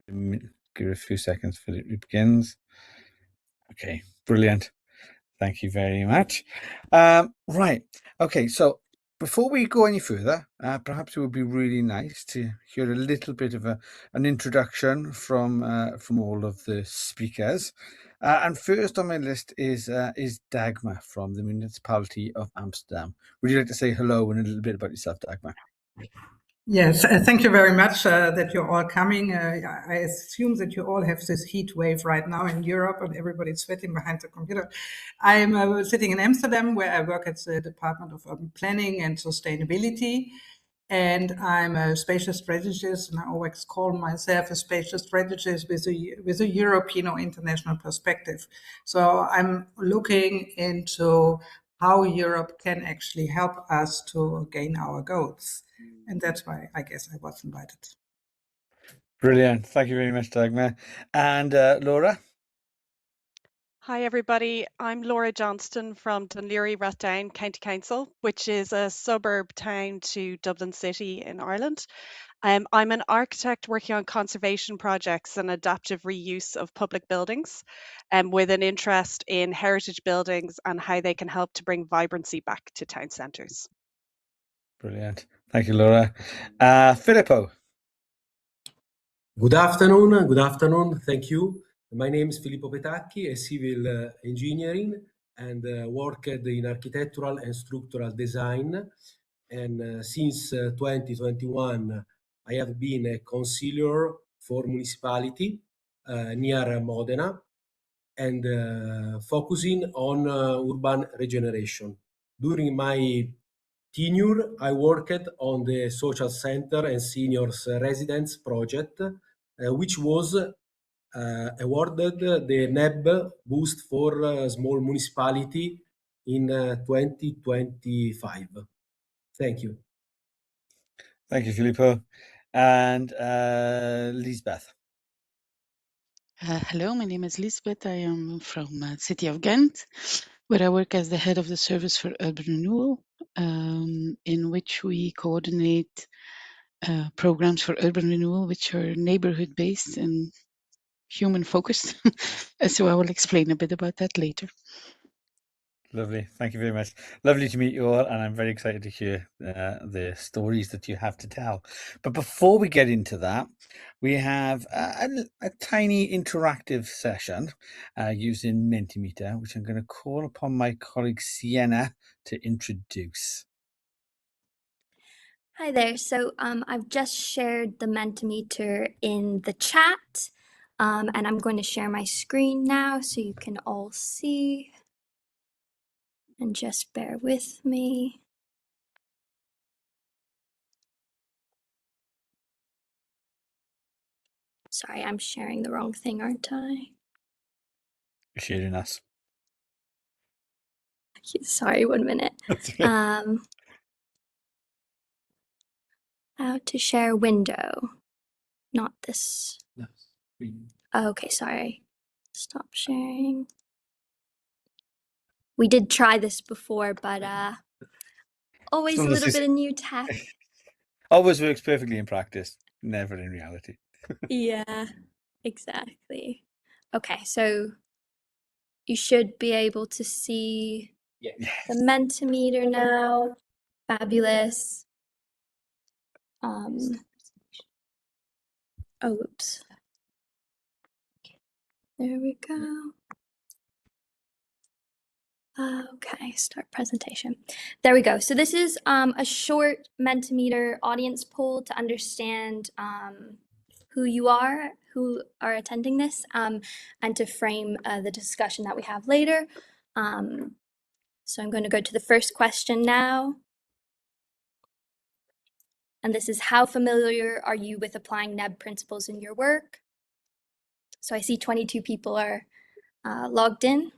Give it a few seconds for it begins. Okay, brilliant. Thank you very much. Right. Okay, so before we go any further, perhaps it would be really nice to hear a little bit of an introduction from all of the speakers. And first on my list is Dagmar from the municipality of Amsterdam. Would you like to say hello and a little bit about yourself, Dagmar? Yes, thank you very much that you're all coming. I assume that you all have this heat wave right now in Europe and everybody's sweating behind the computer. I'm sitting in Amsterdam where I work at the Department of Urban Planning and Sustainability. And I'm a spatial strategist, and I always call myself a spatial strategist with a European or international perspective. So I'm looking into how Europe can actually help us to gain our goals. And that's why I guess I was invited. Brilliant. Thank you very much, Dagmar. And Laura? Hi, everybody. I'm Laura Johnstone from Dún Laoghaire-Rathdown County Council, which is a suburb town to Dublin City in Ireland. I'm an architect working on conservation projects and adaptive reuse of public buildings, with an interest in heritage buildings and how they can help to bring vibrancy back to town centres. Brilliant. Thank you, Laura. Filipo. Good afternoon. Thank you. My name is Filipo Petacchi, a civil engineering and worked in architectural and structural design. And since 2021, I have been a consigliere for municipality near Modena and focusing on urban regeneration. During my tenure, I worked on the social center and seniors residence project, which was awarded the NEB Boost for Small Municipality in 2025. Thank you. Thank you, Filipo. And Liesbeth. Hello, my name is Liesbeth. I am from city of Ghent, where I work as the head of the Service for Urban Renewal, in which we coordinate programs for urban renewal, which are neighborhood-based and human-focused. So I will explain a bit about that later. Lovely. Thank you very much. Lovely to meet you all, and I'm very excited to hear the stories that you have to tell. But before we get into that, we have a tiny interactive session using Mentimeter, which I'm going to call upon my colleague Sienna to introduce. Hi there. So I've just shared the Mentimeter in the chat, and I'm going to share my screen now so you can all see. And just bear with me. Sorry, I'm sharing the wrong thing, aren't I? You're sharing us. Sorry, 1 minute. How to share window. Not this. No. Okay, sorry. Stop sharing. We did try this before, but always a little bit of new tech. Always works perfectly in practice, never in reality. Yeah, exactly. Okay, so you should be able to see the Mentimeter now. Fabulous. Oh, oops. There we go. Okay, start presentation. There we go. So this is a short Mentimeter audience poll to understand who you are, who are attending this, and to frame the discussion that we have later. So I'm going to go to the first question now. And this is, how familiar are you with applying NEB principles in your work? So I see 22 people are logged in.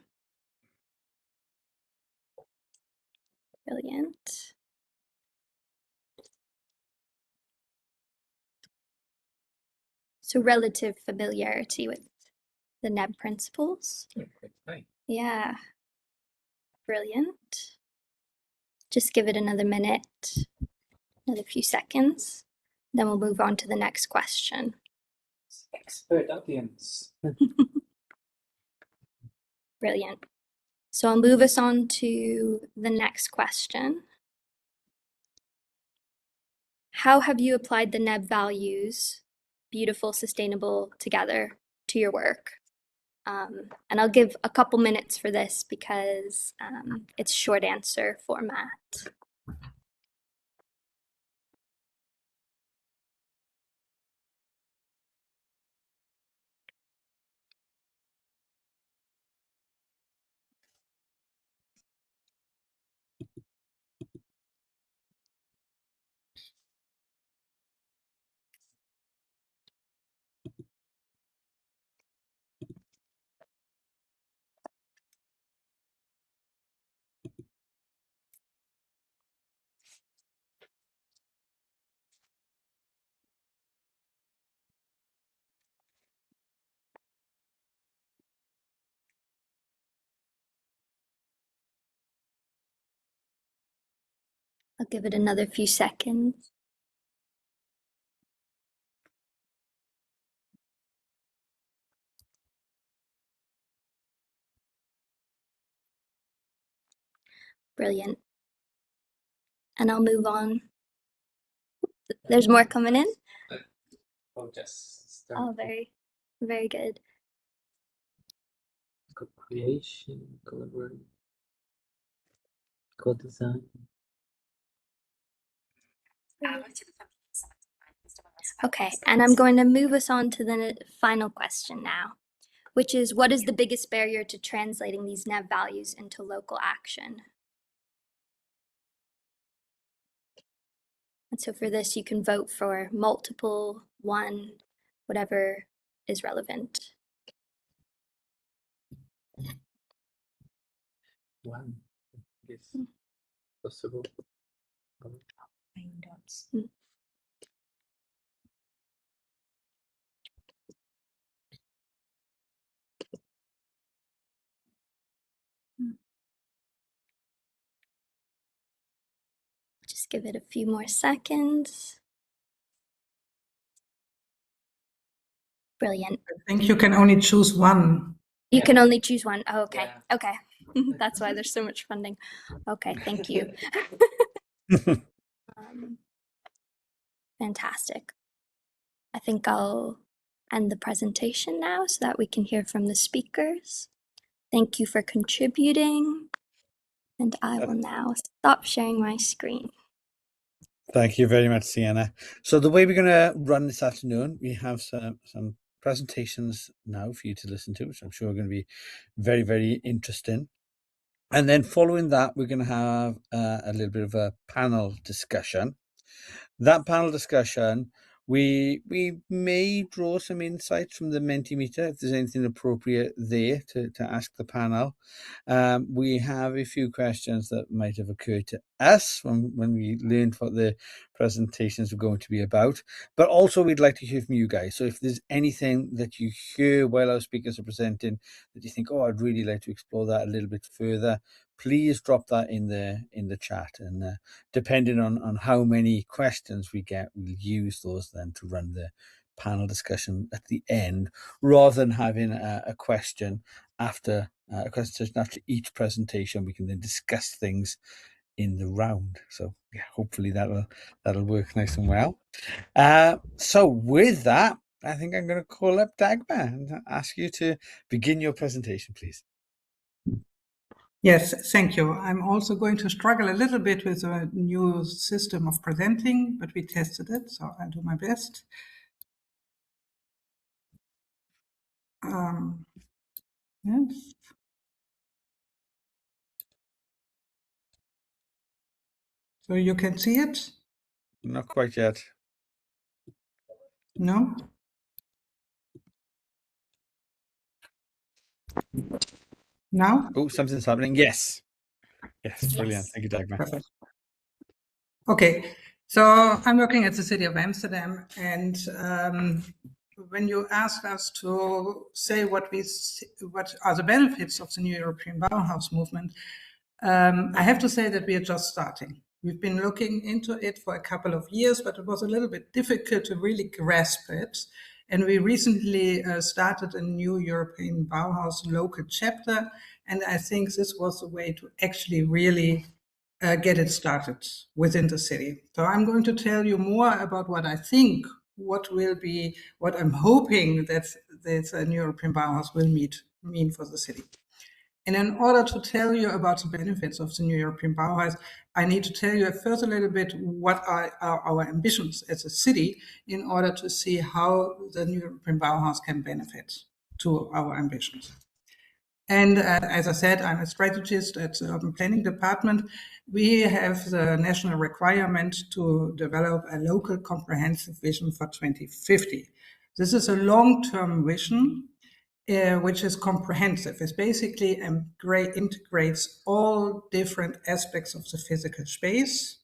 Brilliant. So relative familiarity with the NEB principles. Yeah. Brilliant. Just give it another minute, another few seconds. Then we'll move on to the next question. Expert audience. Brilliant. So I'll move us on to the next question. How have you applied the NEB values, beautiful, sustainable, together, to your work? And I'll give a couple minutes for this because it's short answer format. I'll give it another few seconds. Brilliant. And I'll move on. There's more coming in? I'll just start. Oh, very good. Co-creation, collaboration, co-design. Okay, and I'm going to move us on to the final question now, which is, what is the biggest barrier to translating these NEB values into local action? And so for this, you can vote for multiple, one, whatever is relevant. One, yes, possible. Just give it a few more seconds. Brilliant. I think you can only choose one. You can only choose one. Oh, okay. Yeah. Okay. That's why there's so much funding. Okay, thank you. Fantastic. I think I'll end the presentation now so that we can hear from the speakers. Thank you for contributing. And I will now stop sharing my screen. Thank you very much, Sienna. So the way we're going to run this afternoon, we have some presentations now for you to listen to, which I'm sure are going to be very, very interesting. And then following that, we're going to have a little bit of a panel discussion. That panel discussion, we may draw some insights from the Mentimeter if there's anything appropriate there to ask the panel. We have a few questions that might have occurred to us when we learned what the presentations were going to be about, but also we'd like to hear from you guys. So if there's anything that you hear while our speakers are presenting that you think, oh, I'd really like to explore that a little bit further, please drop that in the chat, and depending on how many questions we get, we'll use those then to run the panel discussion at the end, rather than having a question after a question after each presentation. We can then discuss things in the round. So yeah, hopefully that'll work nice and well. So with that, I think I'm going to call up Dagmar and ask you to begin your presentation, please. Yes, thank you. I'm also going to struggle a little bit with a new system of presenting, but we tested it, so I'll do my best. Yes. So you can see it? Not quite yet. No? Now? Oh, something's happening. Yes. Yes, brilliant. Yes. Thank you, Dagmar. Perfect. Okay, so I'm working at the city of Amsterdam, and when you ask us to say what are the benefits of the new European Bauhaus movement, I have to say that we are just starting. We've been looking into it for a couple of years, but it was a little bit difficult to really grasp it. And we recently started a new European Bauhaus local chapter. And I think this was a way to actually really get it started within the city. So I'm going to tell you more about what I think, what I'm hoping that a new European Bauhaus will mean for the city. And in order to tell you about the benefits of the new European Bauhaus, I need to tell you first a little bit what are our ambitions as a city in order to see how the new European Bauhaus can benefit to our ambitions. And as I said, I'm a strategist at the Urban Planning Department. We have the national requirement to develop a local comprehensive vision for 2050. This is a long-term vision, which is comprehensive. It basically integrates all different aspects of the physical space.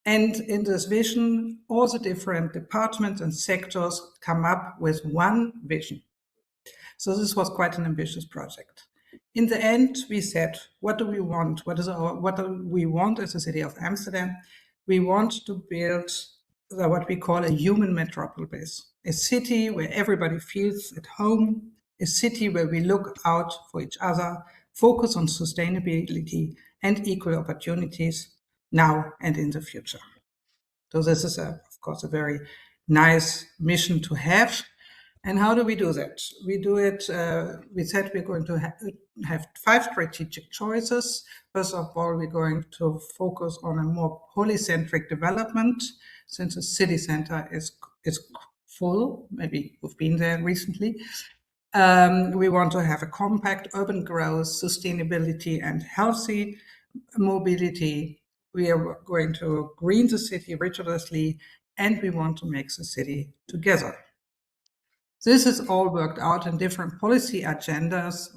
And in this vision, all the different departments and sectors come up with one vision. So this was quite an ambitious project. In the end, we said, what do we want? What do we want as a city of Amsterdam? We want to build what we call a human metropolis, a city where everybody feels at home, a city where we look out for each other, focus on sustainability and equal opportunities now and in the future. So this is, of course, a very nice mission to have. And how do we do that? We do it, we said we're going to have 5 strategic choices. First of all, we're going to focus on a more polycentric development, since the city center is full. Maybe you've been there recently. We want to have a compact urban growth, sustainability and healthy mobility. We are going to green the city rigorously, and we want to make the city together. This is all worked out in different policy agendas.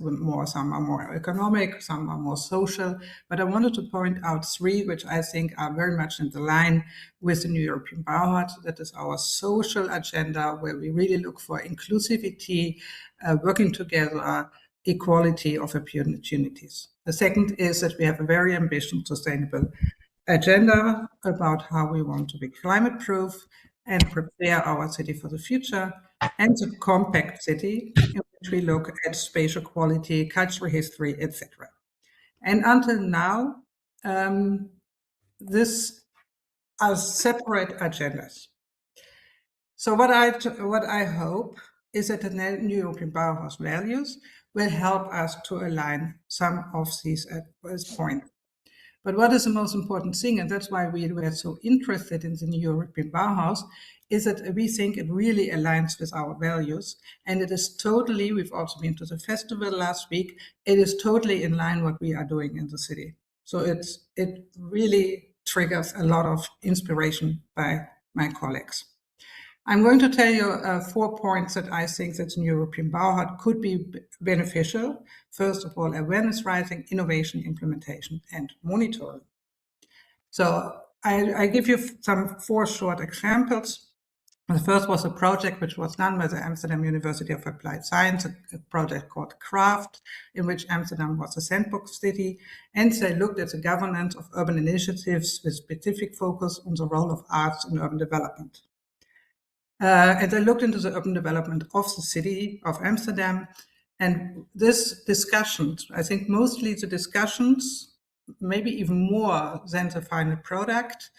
Some are more economic, some are more social. But I wanted to point out 3, which I think are very much in the line with the new European Bauhaus. That is our social agenda, where we really look for inclusivity, working together, equality of opportunities. The second is that we have a very ambitious, sustainable agenda about how we want to be climate proof and prepare our city for the future. And the compact city, in which we look at spatial quality, cultural history, etc. And until now, these are separate agendas. So what I hope is that the new European Bauhaus values will help us to align some of these at this point. But what is the most important thing, and that's why we were so interested in the new European Bauhaus, is that we think it really aligns with our values. And it is totally, we've also been to the festival last week, it is totally in line what we are doing in the city. So it really triggers a lot of inspiration by my colleagues. I'm going to tell you 4 points that I think that the new European Bauhaus could be beneficial. First of all, awareness raising, innovation, implementation, and monitoring. So I give you 4 short examples. The first was a project which was done by the Amsterdam University of Applied Science, a project called CRAFT, in which Amsterdam was a sandbox city, and they looked at the governance of urban initiatives with specific focus on the role of arts in urban development. And they looked into the urban development of the city of Amsterdam. And this discussions, I think mostly the discussions, maybe even more than the final product,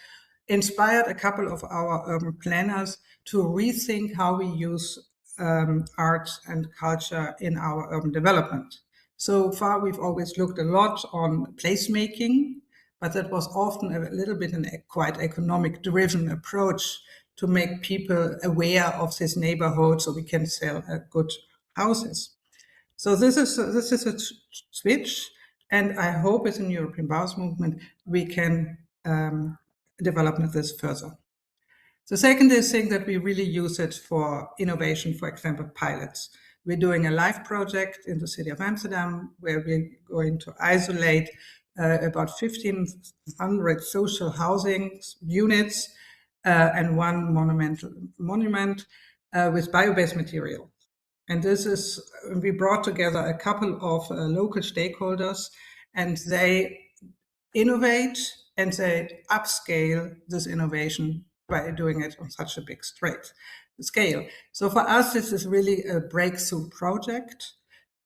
inspired a couple of our urban planners to rethink how we use art and culture in our urban development. So far, we've always looked a lot on placemaking, but that was often a little bit a quite economic-driven approach to make people aware of this neighborhood so we can sell good houses. So this is a switch, and I hope as a new European Bauhaus movement we can develop this further. The second is saying that we really use it for innovation, for example, pilots. We're doing a live project in the city of Amsterdam where we're going to isolate about 1,500 social housing units and one monument with bio-based material. And this is, we brought together a couple of local stakeholders, and they innovate and they upscale this innovation by doing it on such a big scale. scale. So for us, this is really a breakthrough project.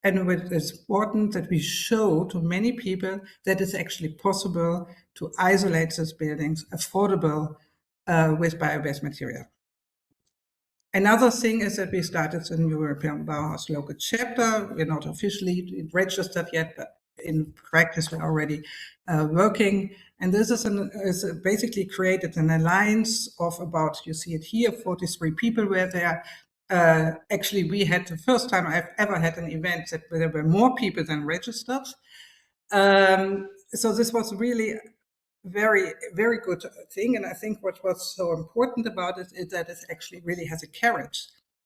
And it's important that we show to many people that it's actually possible to isolate these buildings affordable with bio-based material. Another thing is that we started a new European Bauhaus local chapter. We're not officially registered yet, but in practice we're already working. And this is basically created an alliance of about, you see it here, 43 people were there. Actually, we had the first time I've ever had an event that there were more people than registered. So this was really very, very good thing. And I think what was so important about it is that it actually really has a carrot,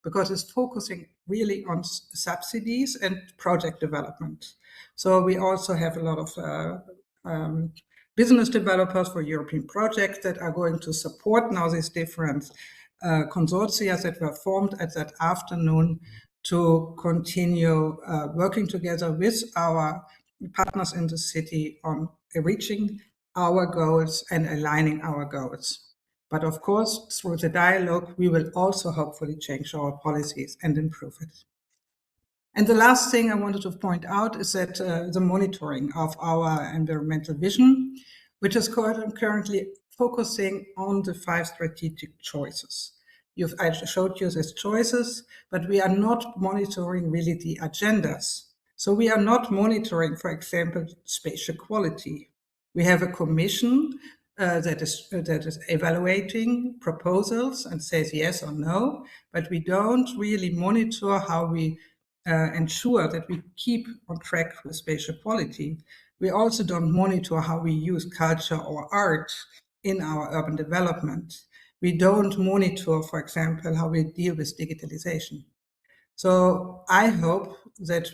because it's focusing really on subsidies and project development. So we also have a lot of business developers for European projects that are going to support now these different consortia that were formed at that afternoon to continue working together with our partners in the city on reaching our goals and aligning our goals. But of course, through the dialogue, we will also hopefully change our policies and improve it. And the last thing I wanted to point out is that the monitoring of our environmental vision, which is currently focusing on the 5 strategic choices. I showed you these choices, but we are not monitoring really the agendas. So we are not monitoring, for example, spatial quality. We have a commission that is evaluating proposals and says yes or no, but we don't really monitor how we ensure that we keep on track with spatial quality. We also don't monitor how we use culture or art in our urban development. We don't monitor, for example, how we deal with digitalization. So I hope that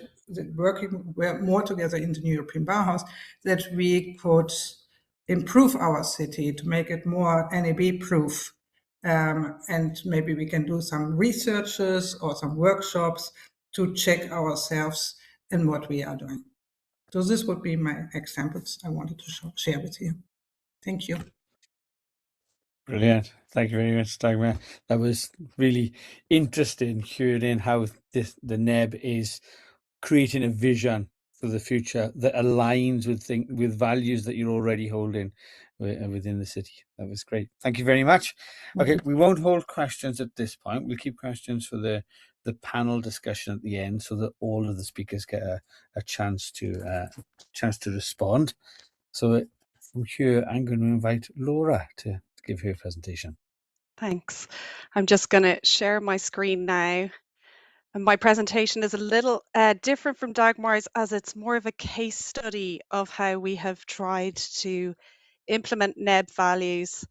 working more together in the European Bauhaus, that we could improve our city to make it more NEB proof. And maybe we can do some researches or some workshops to check ourselves in what we are doing. So this would be my examples I wanted to share with you. Thank you. Brilliant. Thank you very much, Dagmar. That was really interesting hearing how the NEB is creating a vision for the future that aligns with values that you're already holding within the city. That was great. Thank you very much. Okay, we won't hold questions at this point. We'll keep questions for the panel discussion at the end, so that all of the speakers get a chance to respond. So from here, I'm going to invite Laura to give her presentation. Thanks. I'm just going to share my screen now. And my presentation is a little different from Dagmar's, as it's more of a case study of how we have tried to implement NEB values.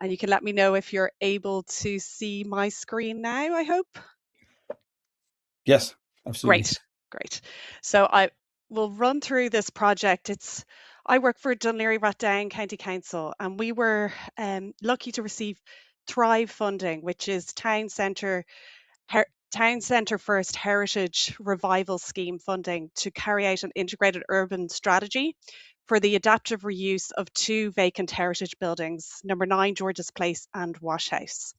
And you can let me know if you're able to see my screen now, I hope. Yes, absolutely. Great. So I will run through this project. I work for Dún Laoghaire-Rathdown County Council, and we were lucky to receive Thrive funding, which is Town Centre First Heritage Revival Scheme funding to carry out an integrated urban strategy for the adaptive reuse of 2 vacant heritage buildings, number 9 George's Place and Wash House.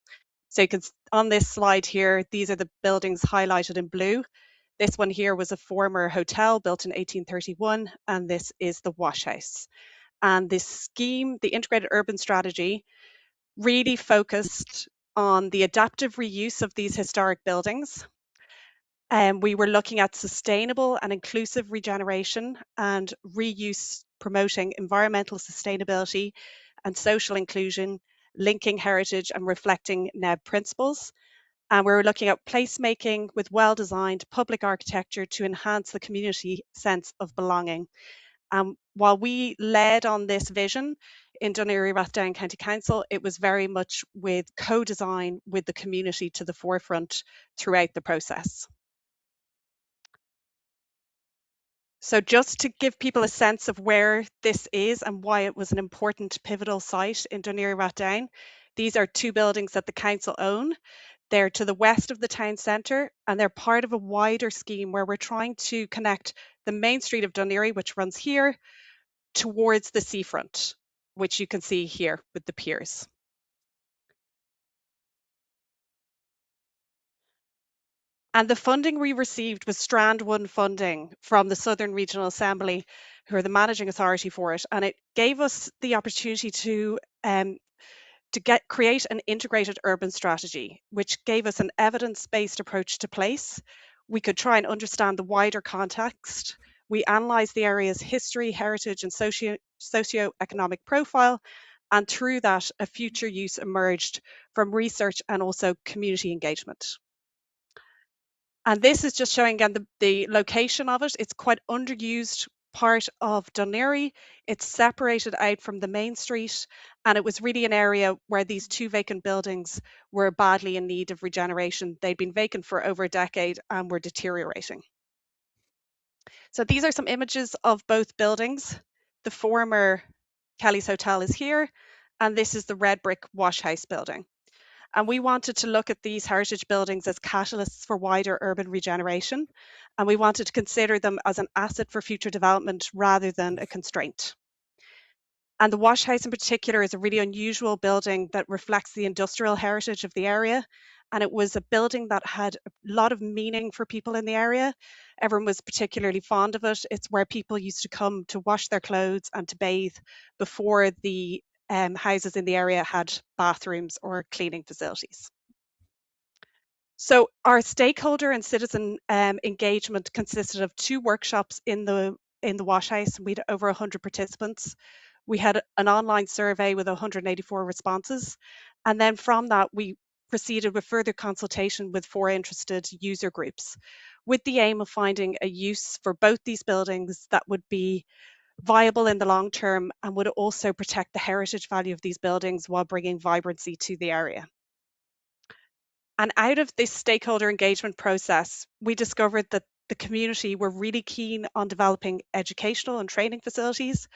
So you can, on this slide here, these are the buildings highlighted in blue. This one here was a former hotel built in 1831, and this is the Wash House. And this scheme, the integrated urban strategy, really focused on the adaptive reuse of these historic buildings. We were looking at sustainable and inclusive regeneration and reuse, promoting environmental sustainability and social inclusion, linking heritage and reflecting NEB principles. And we were looking at placemaking with well-designed public architecture to enhance the community sense of belonging. While we led on this vision in Dún Laoghaire-Rathdown County Council, it was very much with co-design with the community to the forefront throughout the process. So just to give people a sense of where this is and why it was an important pivotal site in Dún Laoghaire-Rathdown, these are 2 buildings that the council own. They're to the west of the town centre, and they're part of a wider scheme where we're trying to connect the main street of Dún Laoghaire, which runs here, towards the seafront, which you can see here with the piers. And the funding we received was Strand 1 funding from the Southern Regional Assembly, who are the managing authority for it. And it gave us the opportunity to create an integrated urban strategy, which gave us an evidence-based approach to place. We could try and understand the wider context. We analysed the area's history, heritage, and socio-economic profile. And through that, a future use emerged from research and also community engagement. And this is just showing again the location of it. It's quite underused part of Dún Laoghaire. It's separated out from the main street, and it was really an area where these two vacant buildings were badly in need of regeneration. They'd been vacant for over a decade and were deteriorating. So these are some images of both buildings. The former Kelly's Hotel is here, and this is the red brick wash house building. And we wanted to look at these heritage buildings as catalysts for wider urban regeneration. And we wanted to consider them as an asset for future development rather than a constraint. And the wash house in particular is a really unusual building that reflects the industrial heritage of the area. And it was a building that had a lot of meaning for people in the area. Everyone was particularly fond of it. It's where people used to come to wash their clothes and to bathe before the houses in the area had bathrooms or cleaning facilities. So our stakeholder and citizen engagement consisted of 2 workshops in the wash house. We had over 100 participants. We had an online survey with 184 responses. And then from that, we proceeded with further consultation with 4 interested user groups with the aim of finding a use for both these buildings that would be viable in the long term and would also protect the heritage value of these buildings while bringing vibrancy to the area. And out of this stakeholder engagement process, we discovered that the community were really keen on developing educational and training facilities.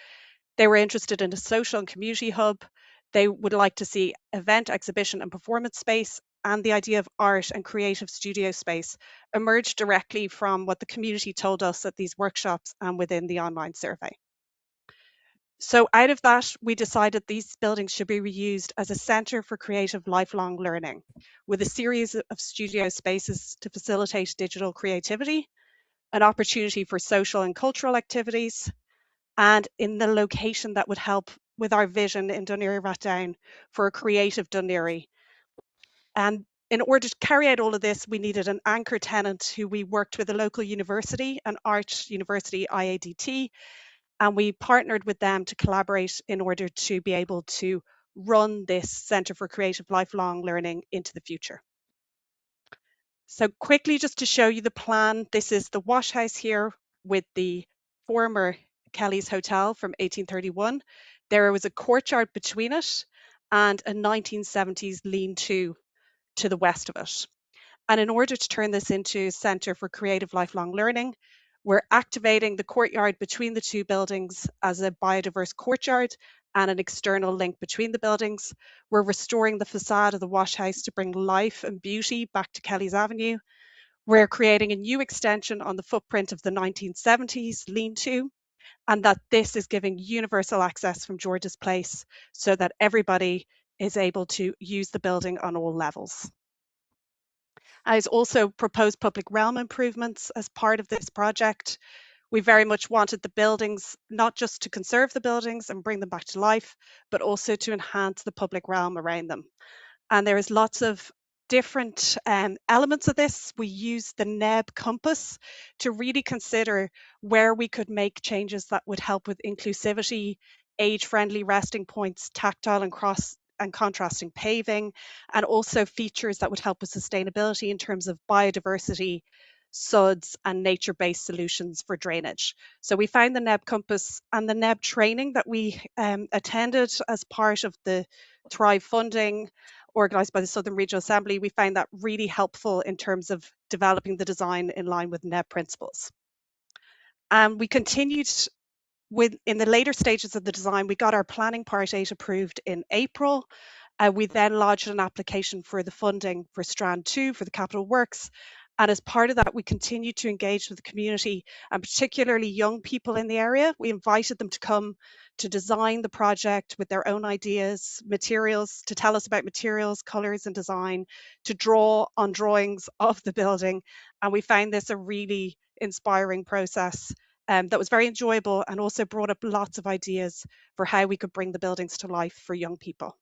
They were interested in a social and community hub. They would like to see event, exhibition and performance space, and the idea of art and creative studio space emerged directly from what the community told us at these workshops and within the online survey. So out of that, we decided these buildings should be reused as a centre for creative lifelong learning, with a series of studio spaces to facilitate digital creativity, an opportunity for social and cultural activities, and in the location that would help with our vision in Dún Laoghaire-Rathdown for a creative Dún Laoghaire. And in order to carry out all of this, we needed an anchor tenant who we worked with a local university, an art university, IADT, and we partnered with them to collaborate in order to be able to run this Centre for Creative Lifelong Learning into the future. So quickly, just to show you the plan, this is the wash house here with the former Kelly's Hotel from 1831. There was a courtyard between it and a 1970s lean-to the west of it. And in order to turn this into a Centre for Creative Lifelong Learning, we're activating the courtyard between the 2 buildings as a biodiverse courtyard and an external link between the buildings. We're restoring the facade of the wash house to bring life and beauty back to Kelly's Avenue. We're creating a new extension on the footprint of the 1970s lean-to, and that this is giving universal access from George's Place so that everybody is able to use the building on all levels. I also proposed public realm improvements as part of this project. We very much wanted the buildings, not just to conserve the buildings and bring them back to life, but also to enhance the public realm around them. And there is lots of different elements of this. We use the NEB compass to really consider where we could make changes that would help with inclusivity, age-friendly resting points, tactile and contrasting paving, and also features that would help with sustainability in terms of biodiversity, SUDs, and nature-based solutions for drainage. So we found the NEB compass and the NEB training that we attended as part of the Thrive funding organised by the Southern Regional Assembly. We found that really helpful in terms of developing the design in line with NEB principles. And we continued in the later stages of the design. We got our planning part 8 approved in April. We then lodged an application for the funding for Strand 2 for the capital works, And as part of that, we continue to engage with the community, and particularly young people in the area. We invited them to come to design the project with their own ideas, materials, to tell us about materials, colours and design, to draw on drawings of the building. And we found this a really inspiring process that was very enjoyable, and also brought up lots of ideas for how we could bring the buildings to life for young people.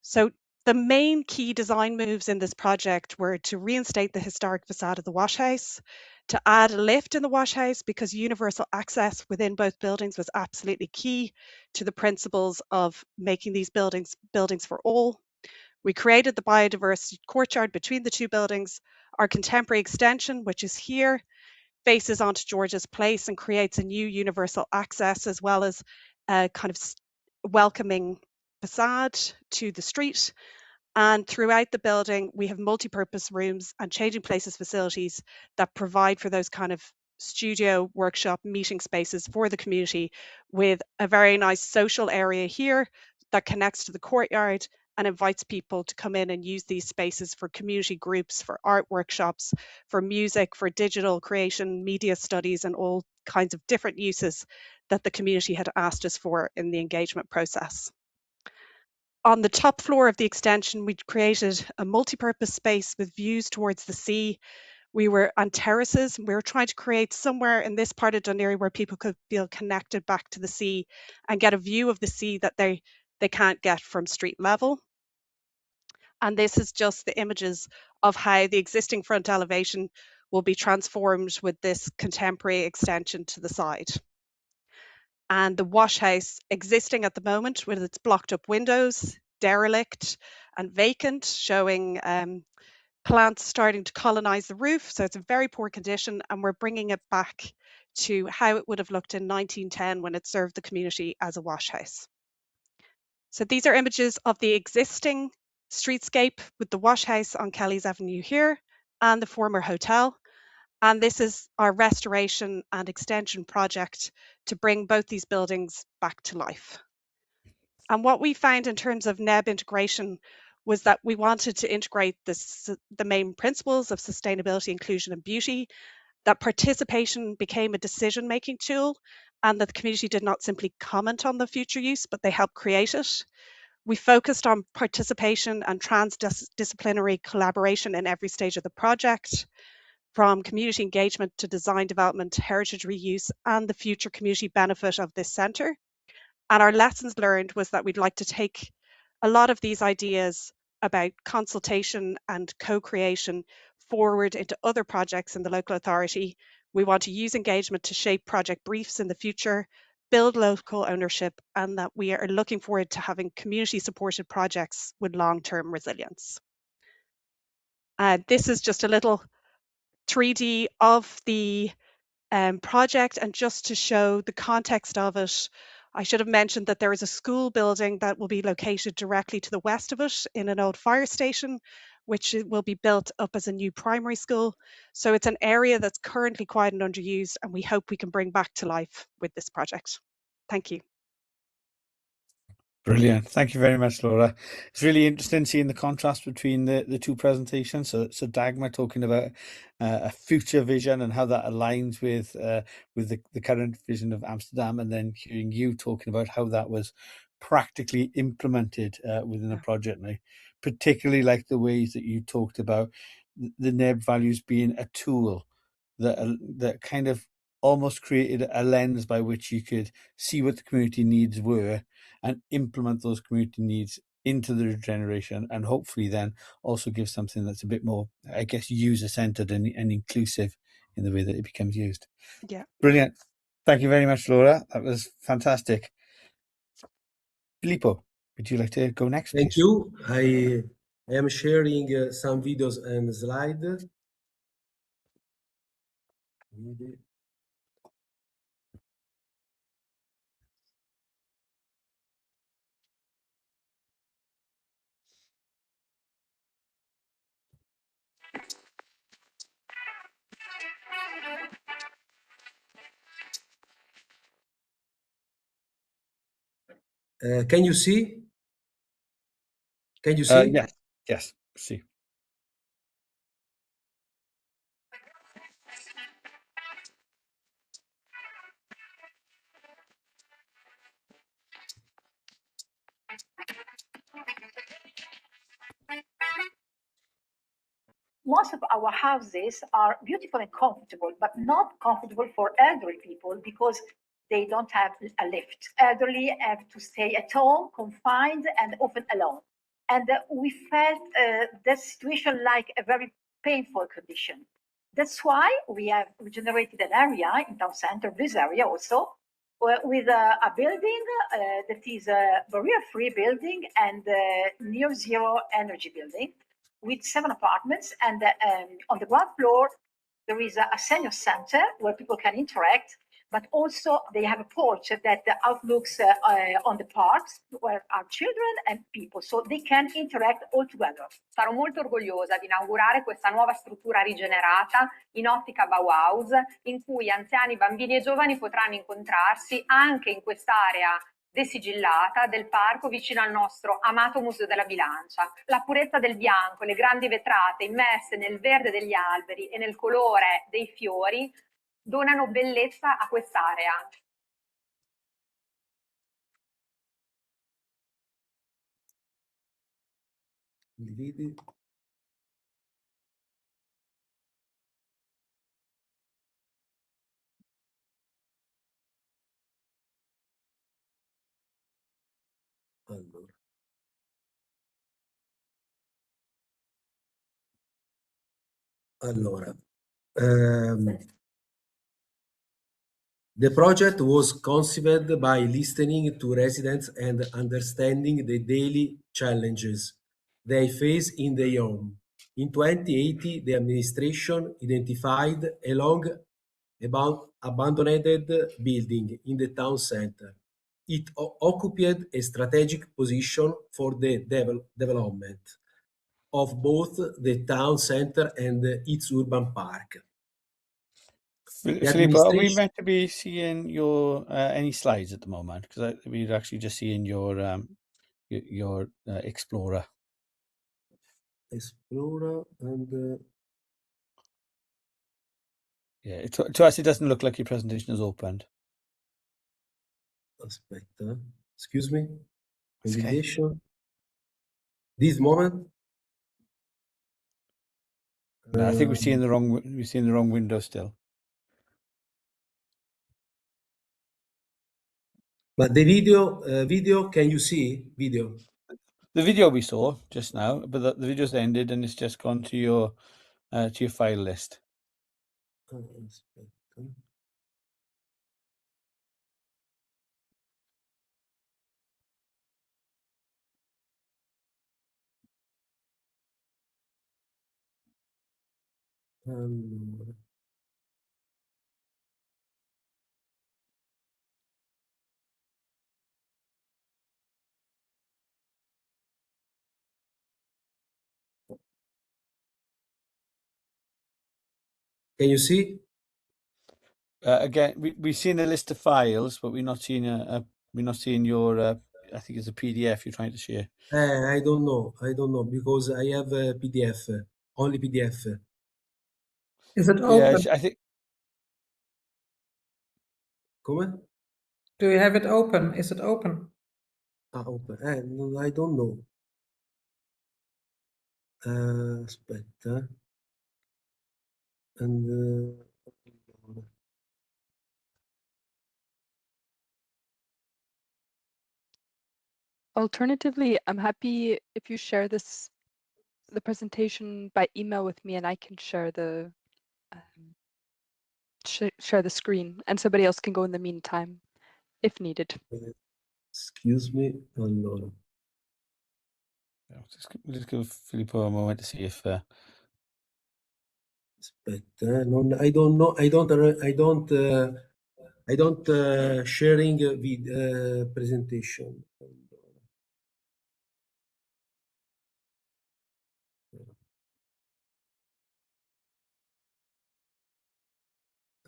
So the main key design moves in this project were to reinstate the historic facade of the wash house, to add a lift in the wash house because universal access within both buildings was absolutely key to the principles of making these buildings for all. We created the biodiversity courtyard between the two buildings. Our contemporary extension, which is here, faces onto George's Place and creates a new universal access, as well as a kind of welcoming facade to the street. And throughout the building, we have multi-purpose rooms and changing places facilities that provide for those kind of studio, workshop, meeting spaces for the community, with a very nice social area here that connects to the courtyard and invites people to come in and use these spaces for community groups, for art workshops, for music, for digital creation, media studies, and all kinds of different uses that the community had asked us for in the engagement process. On the top floor of the extension, we created a multi-purpose space with views towards the sea. We were on terraces. We were trying to create somewhere in this part of Dún Laoghaire where people could feel connected back to the sea and get a view of the sea that they can't get from street level. And this is just the images of how the existing front elevation will be transformed with this contemporary extension to the side. And the wash house existing at the moment with its blocked up windows, derelict and vacant, showing plants starting to colonize the roof. So it's a very poor condition, and we're bringing it back to how it would have looked in 1910 when it served the community as a wash house. So these are images of the existing streetscape with the wash house on Kelly's Avenue here and the former hotel. And this is our restoration and extension project to bring both these buildings back to life. And what we found in terms of NEB integration was that we wanted to integrate the main principles of sustainability, inclusion and beauty, that participation became a decision-making tool, and that the community did not simply comment on the future use, but they helped create it. We focused on participation and transdisciplinary collaboration in every stage of the project, from community engagement to design development, heritage reuse, and the future community benefit of this centre. And our lessons learned was that we'd like to take a lot of these ideas about consultation and co-creation forward into other projects in the local authority. We want to use engagement to shape project briefs in the future, build local ownership, and that we are looking forward to having community supported projects with long-term resilience. This is just a little 3D of the project, and just to show the context of it, I should have mentioned that there is a school building that will be located directly to the west of it in an old fire station, which will be built up as a new primary school. So it's an area that's currently quiet and underused, and we hope we can bring back to life with this project. Thank you. Brilliant. Thank you very much, Laura. It's really interesting seeing the contrast between the two presentations. So Dagmar talking about a future vision and how that aligns with the current vision of Amsterdam, and then hearing you talking about how that was practically implemented within a project. And I particularly like the ways that you talked about the NEB values being a tool that kind of almost created a lens by which you could see what the community needs were and implement those community needs into the regeneration, and hopefully then also give something that's a bit more, I guess, user-centered and inclusive in the way that it becomes used. Yeah. Brilliant. Thank you very much, Laura. That was fantastic. Filipo, would you like to go next, Thank please? you. I am sharing some videos and slides. Can you see? Can you see? Yes. See. most of our houses are beautiful and comfortable, but not comfortable for elderly people because they don't have a lift. Elderly have to stay at home, confined, and often alone. And we felt that situation like a very painful condition. That's why we generated an area in town center, this area also, with a building that is a barrier-free building and near zero energy building with 7 apartments. And on the ground floor, there is a senior center where people can interact, but also they have a porch that outlooks on the parks where are children and people, so they can interact all together. Sarò molto orgogliosa di inaugurare questa nuova struttura rigenerata in ottica Bauhaus, in cui anziani, bambini e giovani potranno incontrarsi anche in quest'area desigillata del parco vicino al nostro amato Museo della Bilancia. La purezza del bianco, le grandi vetrate immerse nel verde degli alberi e nel colore dei fiori donano bellezza a quest'area. Dividi. Allora, the project was conceived by listening to residents and understanding the daily challenges they face in their home. In 2080, the administration identified a long abandoned building in the town center. It occupied a strategic position for the development of both the town center and its urban park. Filipo, are we meant to be seeing your any slides at the moment? Because we're actually just seeing your Explorer. Explorer and yeah, to us it doesn't look like your presentation is opened. Aspetta, excuse me. Okay. This moment. No, I think we're seeing the wrong window still. But the video, can you see video? The video we saw just now, but the video's ended and it's just gone to your file list. Can you see? Again, we've seen a list of files, but we're not seeing your. I think it's a PDF you're trying to share. I don't know because I have a PDF, only PDF. Is it open? Yeah, I think. Come? Do you have it open? Is it open? Open. No, I don't know. Aspetta. And Alternatively, I'm happy if you share the presentation by email with me, and I can share the share the screen, and somebody else can go in the meantime if needed. Excuse me. Allora. Just give Filipo a moment to see if. Aspetta, I don't know. I don't sharing with presentation.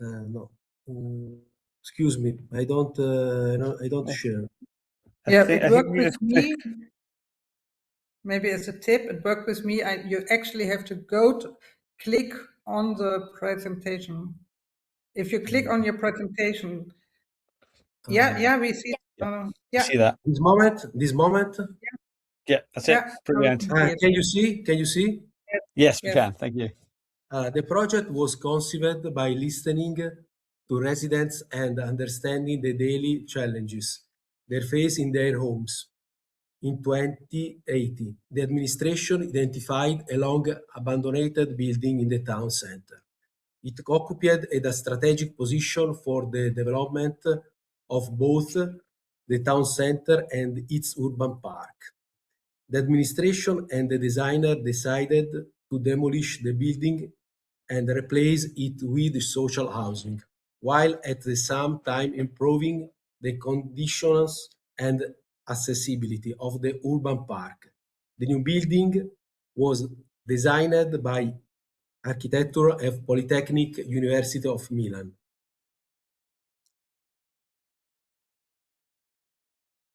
No. Excuse me. I don't share. Yeah, it worked with me. Maybe as a tip, it worked with me. You actually have to click on the presentation. If you click on your presentation, yeah, we see. Yeah. See that. This moment. Yeah, that's it. Brilliant. Can you see? Yes, we Yes. can. Thank you. The project was conceived by listening to residents and understanding the daily challenges they face in their homes. In 2018, the administration identified a long abandoned building in the town center. It occupied a strategic position for the development of both the town center and its urban park. The administration and the designer decided to demolish the building and replace it with social housing, while at the same time improving the conditions and accessibility of the urban park. The new building was designed by Architecture of Polytechnic University of Milan.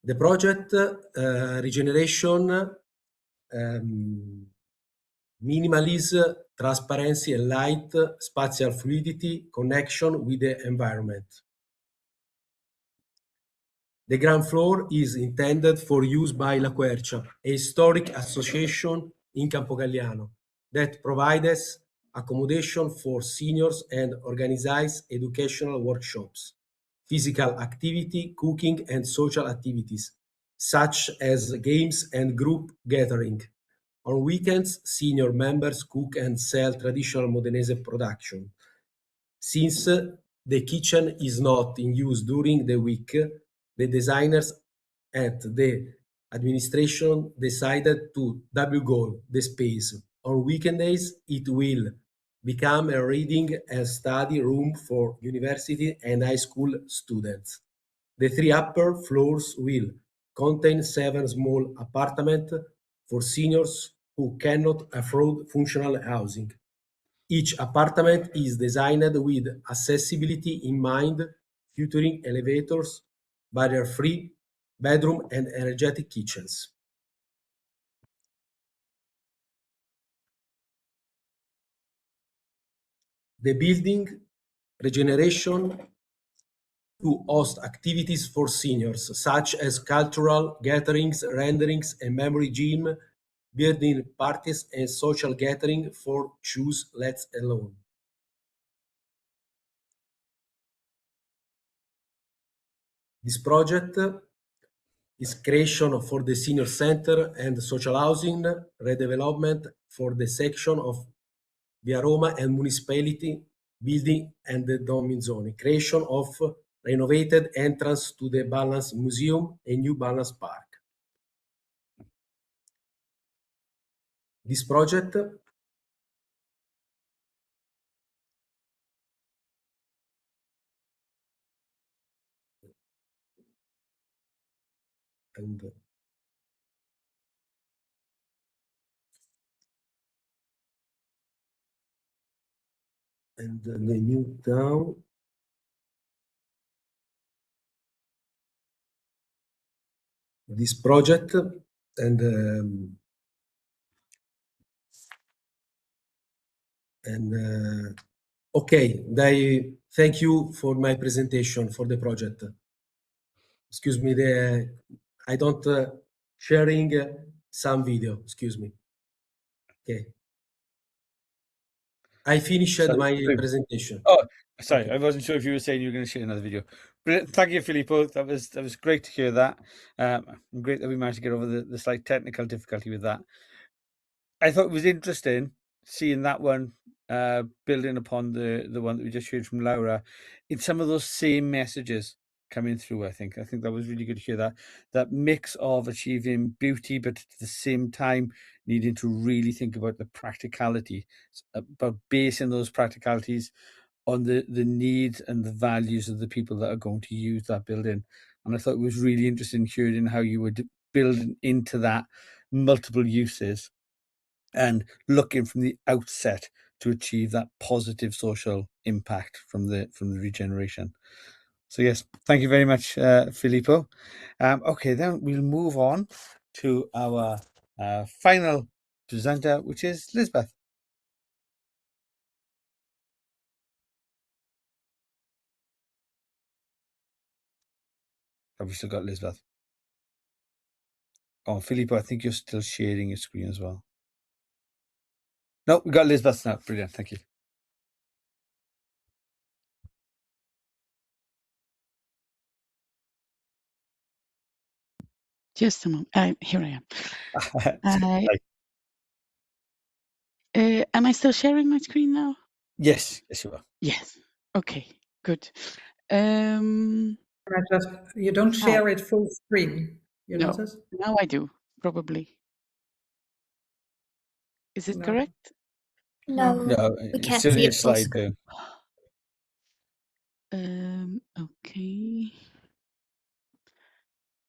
The project regeneration minimalism, transparency and light, spatial fluidity, connection with the environment. The ground floor is intended for use by La Quercia, a historic association in Campogalliano that provides accommodation for seniors and organizes educational workshops, physical activity, cooking and social activities, such as games and group gathering. On weekends, senior members cook and sell traditional Modenese production. Since the kitchen is not in use during the week, the designers at the administration decided to double goal the space. On weekdays, it will become a reading and study room for university and high school students. The three upper floors will contain 7 small apartments for seniors who cannot afford functional housing. Each apartment is designed with accessibility in mind, featuring elevators, barrier-free bedroom and energetic kitchens. The building regeneration to host activities for seniors, such as cultural gatherings, renderings, a memory gym, birthday parties, and social gathering for choose let alone. This project is creation for the senior center and social housing, redevelopment for the section of Via Roma and municipality building and the Domin zone, creation of renovated entrance to the Balance Museum, a new Balance Park. This project and the new town this project and okay, thank you for my presentation for the project. Excuse me, I don't sharing some video. Excuse me. Okay, I finished my presentation. Oh, sorry, Okay. I wasn't sure if you were saying you were going to share another video. Brilliant. Thank you, Filipo. That was great to hear that. Great that we managed to get over the slight technical difficulty with that. I thought it was interesting seeing that one building upon the one that we just heard from Laura in some of those same messages coming through. I think that was really good to hear that mix of achieving beauty, but at the same time needing to really think about the practicality, about basing those practicalities on the needs and the values of the people that are going to use that building. And I thought it was really interesting hearing how you were building into that multiple uses and looking from the outset to achieve that positive social impact from the regeneration. So yes, thank you very much, Filipo. Okay, then we'll move on to our final presenter, which is Liesbeth. Have we still got Liesbeth? Oh, Filipo, I think you're still sharing your screen as well. No, we got Liesbeth now. Brilliant. Thank you. Just a moment. Here I am. Right. Am I still sharing my screen now? Yes, you are. Yes. Okay, good. You don't share it full screen. You know No, this? now I do, probably. Is it No. correct? No, No, we it's can't still see your it full slide screen. there. Okay.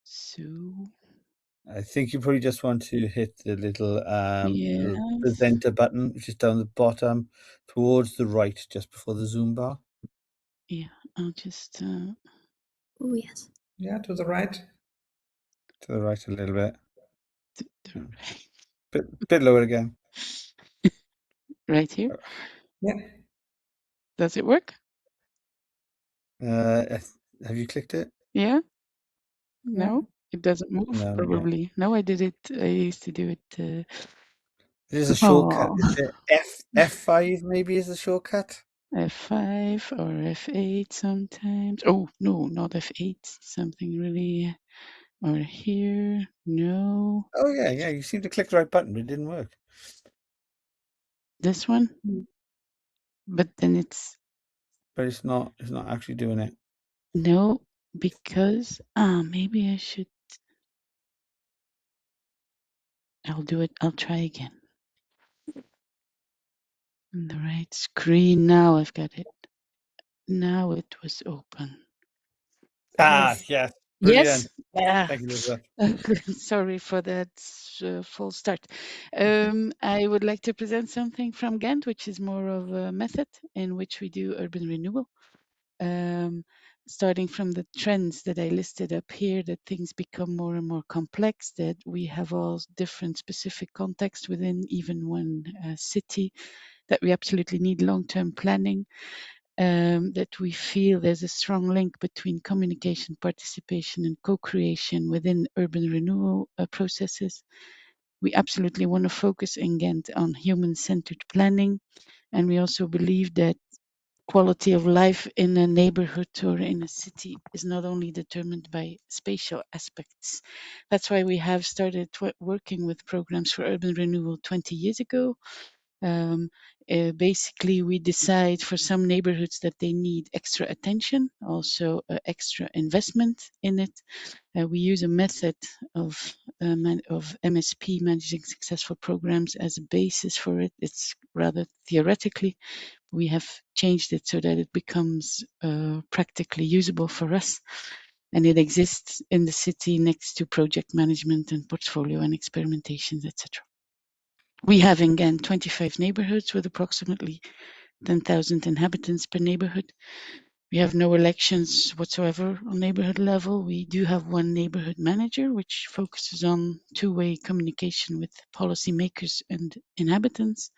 So, I think you probably just want to hit the little yes. presenter button, which is down the bottom towards the right, just before the Zoom bar. Yeah, I'll just. Oh, yes. Yeah, to the right. To the right a little bit. To the right. Bit lower again. Right here. Yeah. Does it work? Have you clicked it? Yeah. Yeah. No, it doesn't move. No, Probably. No, I did it. I used to do it. It is a shortcut. Oh, Is it F5 maybe is the shortcut? F5 or F8 sometimes. Oh, no, not F8. Something really. Or here. No. Oh yeah. You seem to click the right button, but it didn't work. This one. But then it's. But it's not actually doing it. No, because. Maybe I should. I'll do it. I'll try again. On the right screen. Now I've got it. Now it was open. Yes. Brilliant. Yes. Yeah. Thank you, Elizabeth. Sorry for that false start. I would like to present something from Ghent, which is more of a method in which we do urban renewal. Starting from the trends that I listed up here, that things become more and more complex, that we have all different specific contexts within even one city, that we absolutely need long-term planning, that we feel there's a strong link between communication, participation, and co-creation within urban renewal processes. We absolutely want to focus in Ghent on human-centered planning, and we also believe that quality of life in a neighborhood or in a city is not only determined by spatial aspects. That's why we have started working with programs for urban renewal 20 years ago. Basically, we decide for some neighborhoods that they need extra attention, also extra investment in it. We use a method of MSP, managing successful programs, as a basis for it. It's rather theoretically. We have changed it so that it becomes practically usable for us. And it exists in the city next to project management and portfolio and experimentations, etc. We have in Ghent 25 neighborhoods with approximately 10,000 inhabitants per neighborhood. We have no elections whatsoever on neighborhood level. We do have one neighborhood manager, which focuses on two-way communication with policymakers and inhabitants.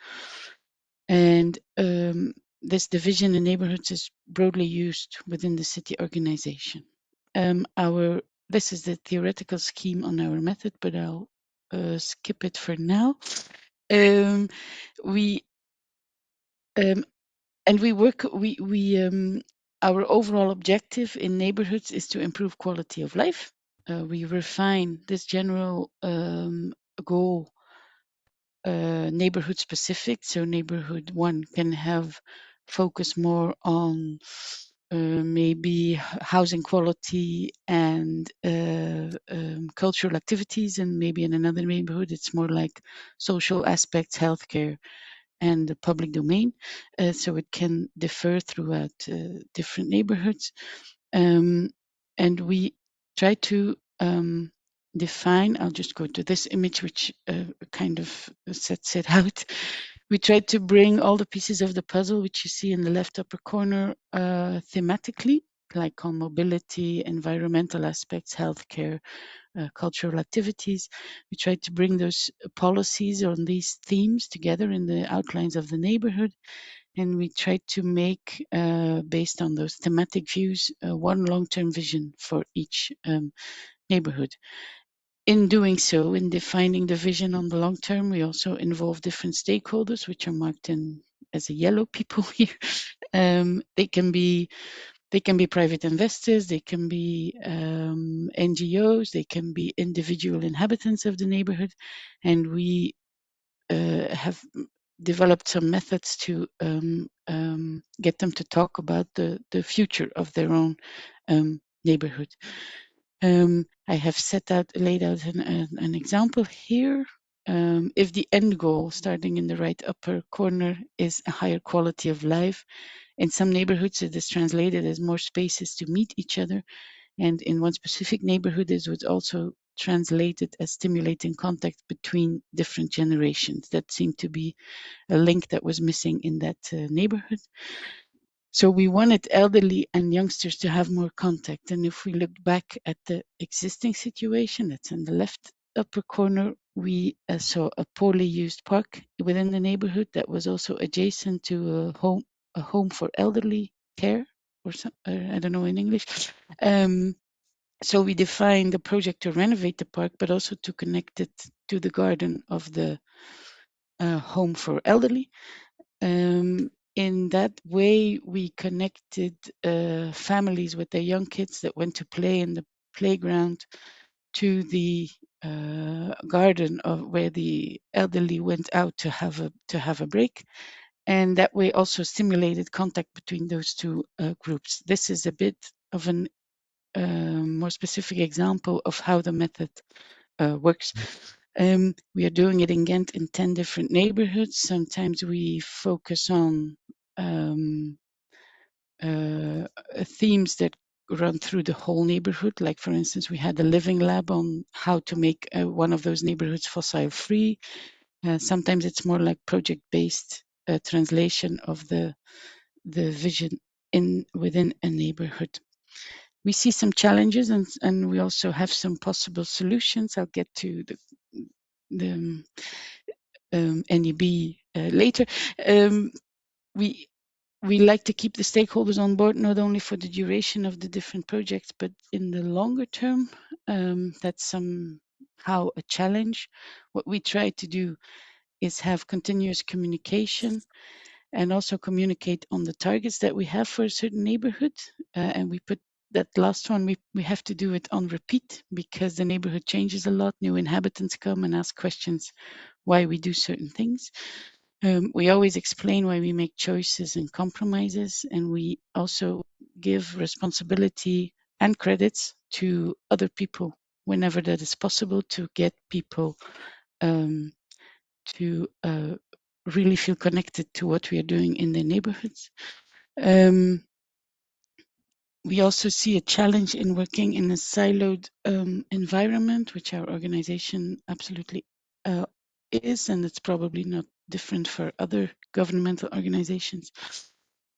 And this division in neighborhoods is broadly used within the city organization. This is the theoretical scheme on our method, but I'll skip it for now. Our overall objective in neighborhoods is to improve quality of life. We refine this general goal neighborhood specific. So neighborhood 1 can have focus more on maybe housing quality and cultural activities, and maybe in another neighborhood it's more like social aspects, healthcare, and the public domain. So it can differ throughout different neighborhoods. And we try to define, I'll just go to this image, which kind of sets it out. We try to bring all the pieces of the puzzle, which you see in the left upper corner, thematically, like on mobility, environmental aspects, healthcare, cultural activities. We try to bring those policies on these themes together in the outlines of the neighborhood. And we try to make, based on those thematic views, one long-term vision for each neighborhood. in doing so, in defining the vision on the long term, we also involve different stakeholders, which are marked in as a yellow people here. They can be private investors, they can be NGOs, they can be individual inhabitants of the neighborhood, and we have developed some methods to get them to talk about the future of their own neighborhood. I have laid out an example here. If the end goal, starting in the right upper corner, is a higher quality of life, in some neighborhoods it is translated as more spaces to meet each other, and in one specific neighborhood it was also translated as stimulating contact between different generations. That seemed to be a link that was missing in that neighborhood. So we wanted elderly and youngsters to have more contact. And if we look back at the existing situation, that's in the left upper corner, we saw a poorly used park within the neighborhood that was also adjacent to a home for elderly care, or I don't know in English. So we defined a project to renovate the park, but also to connect it to the garden of the home for elderly. In that way, we connected families with their young kids that went to play in the playground to the garden of where the elderly went out to have a break, and that way also stimulated contact between those two groups. This is a bit of an more specific example of how the method works. We are doing it in Ghent in 10 different neighborhoods. Sometimes we focus on themes that run through the whole neighborhood. Like, for instance, we had a living lab on how to make one of those neighborhoods fossil free. Sometimes it's more like project-based translation of the vision within a neighborhood. We see some challenges and we also have some possible solutions. I'll get to the NEB later. We like to keep the stakeholders on board, not only for the duration of the different projects, but in the longer term. That's somehow a challenge. What we try to do is have continuous communication and also communicate on the targets that we have for a certain neighborhood. And we put that last one, we have to do it on repeat because the neighborhood changes a lot. New inhabitants come and ask questions why we do certain things. We always explain why we make choices and compromises, and we also give responsibility and credits to other people whenever that is possible to get people to really feel connected to what we are doing in their neighborhoods. We also see a challenge in working in a siloed environment, which our organization absolutely is, and it's probably not different for other governmental organizations.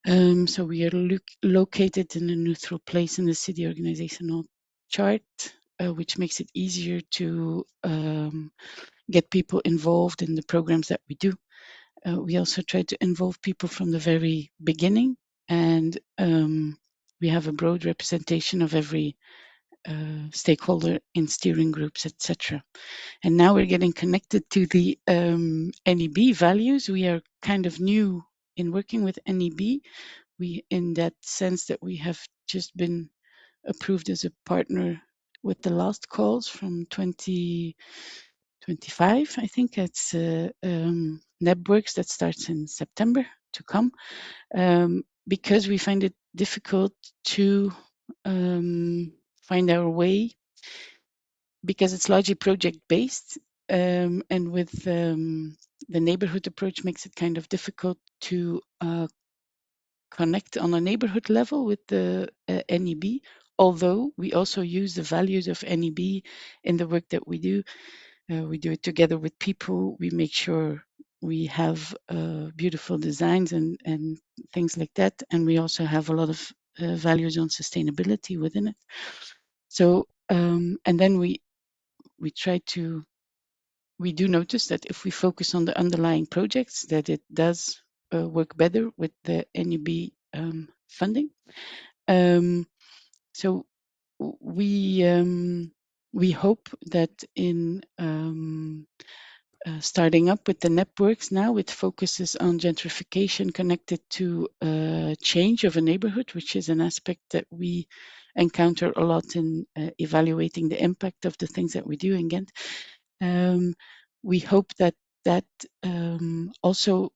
So we are located in a neutral place in the city organizational chart, which makes it easier to get people involved in the programs that we do. We also try to involve people from the very beginning, and we have a broad representation of every stakeholder in steering groups, etc. And now we're getting connected to the NEB values. We are kind of new in working with NEB. In that sense that we have just been approved as a partner with the last calls from 2025. I think it's NEB Works that starts in September to come, because we find it difficult to find our way because it's largely project based, and with the neighborhood approach makes it kind of difficult to connect on a neighborhood level with the NEB, although we also use the values of NEB in the work that we do. We do it together with people. We make sure we have beautiful designs and things like that. And we also have a lot of values on sustainability within it. So, and then we do notice that if we focus on the underlying projects, that it does work better with the NEB funding. So we we hope that in starting up with the networks now, which focuses on gentrification connected to change of a neighborhood, which is an aspect that we encounter a lot in evaluating the impact of the things that we do in Ghent. We hope that that also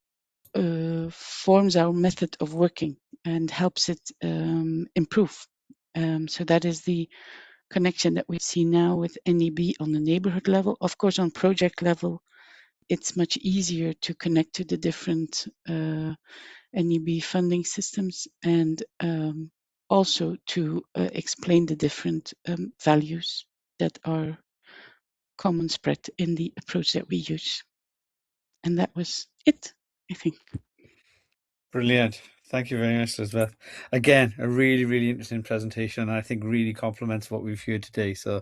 forms our method of working and helps it improve. So that is the connection that we see now with NEB on the neighborhood level. Of course, on project level, it's much easier to connect to the different NEB funding systems and also to explain the different values that are common spread in the approach that we use. And that was it, I think. Brilliant. Thank you very much, Liesbeth. Again, a really, really interesting presentation, and I think really complements what we've heard today. So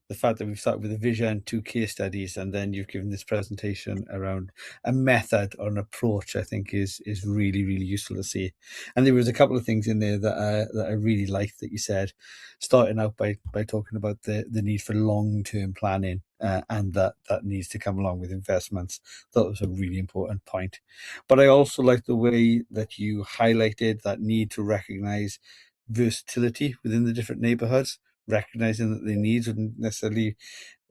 the fact that we've started with a vision, 2 case studies, and then you've given this presentation around a method or an approach, I think is really, really useful to see. And there was a couple of things in there that I really liked that you said, starting out by talking about the need for long-term planning, and that needs to come along with investments. That was a really important point. But I also like the way that you highlighted that need to recognize versatility within the different neighborhoods, recognizing that their needs wouldn't necessarily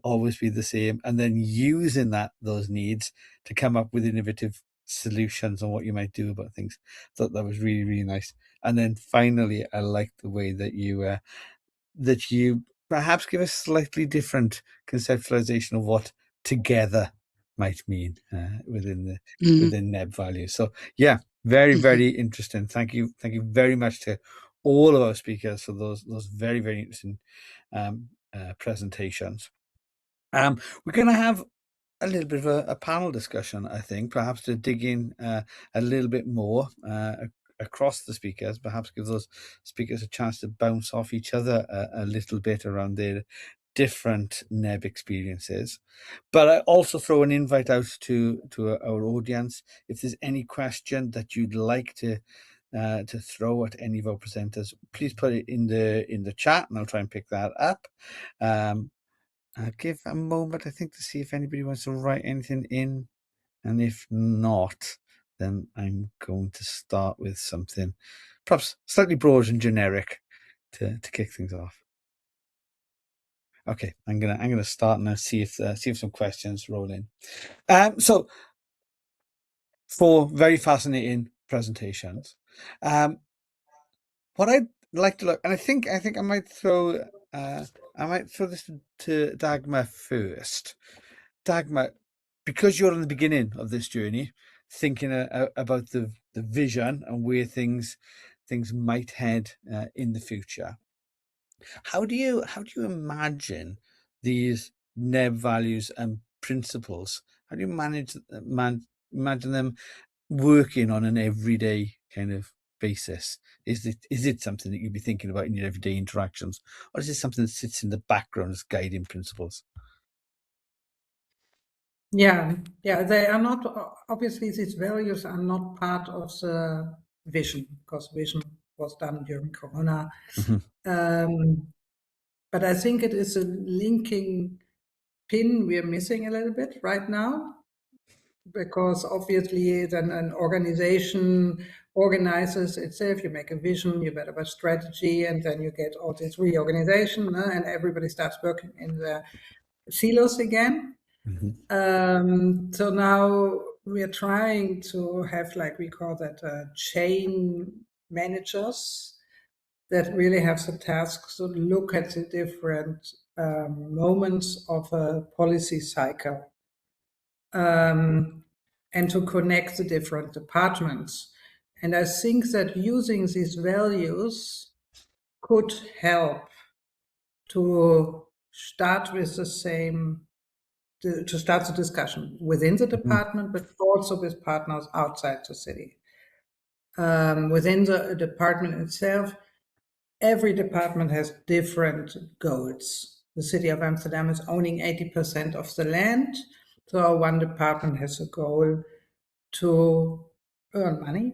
always be the same, and then using those needs to come up with innovative solutions on what you might do about things. Thought that was really, really nice. And then finally, I like the way that you perhaps give a slightly different conceptualization of what together might mean within NEB values. So yeah, very, very interesting. Thank you very much to all of our speakers for those very, very interesting presentations. We're going to have a little bit of a panel discussion, I think, perhaps to dig in a little bit more across the speakers, perhaps give those speakers a chance to bounce off each other a little bit around their different NEB experiences. But I also throw an invite out to our audience. If there's any question that you'd like to throw at any of our presenters, please put it in the chat, and I'll try and pick that up. I'll give a moment, I think, to see if anybody wants to write anything in, and if not, then I'm going to start with something perhaps slightly broad and generic to kick things off. Okay, I'm gonna start now, see if some questions roll in. So 4 very fascinating presentations. What I'd like to look, and I think I might throw this to Dagmar first. Dagmar, because you're in the beginning of this journey, thinking about the vision and where things might head in the future. How do you imagine these NEB values and principles? How do you imagine them working on an everyday kind of basis? Is it something that you'd be thinking about in your everyday interactions, or is it something that sits in the background as guiding principles? Yeah, they are not, obviously these values are not part of the vision, because vision was done during Corona. But I think it is a linking pin we're missing a little bit right now, because obviously then an organization organizes itself, you make a vision, you develop a strategy, and then you get all this reorganization, and everybody starts working in the silos again. So now we are trying to have, like we call that, chain managers that really have the task to look at the different moments of a policy cycle, and to connect the different departments. And I think that using these values could help to start with the same, to start the discussion within the department, but also with partners outside the city. Within the department itself, every department has different goals. The city of Amsterdam is owning 80% of the land. So one department has a goal to earn money,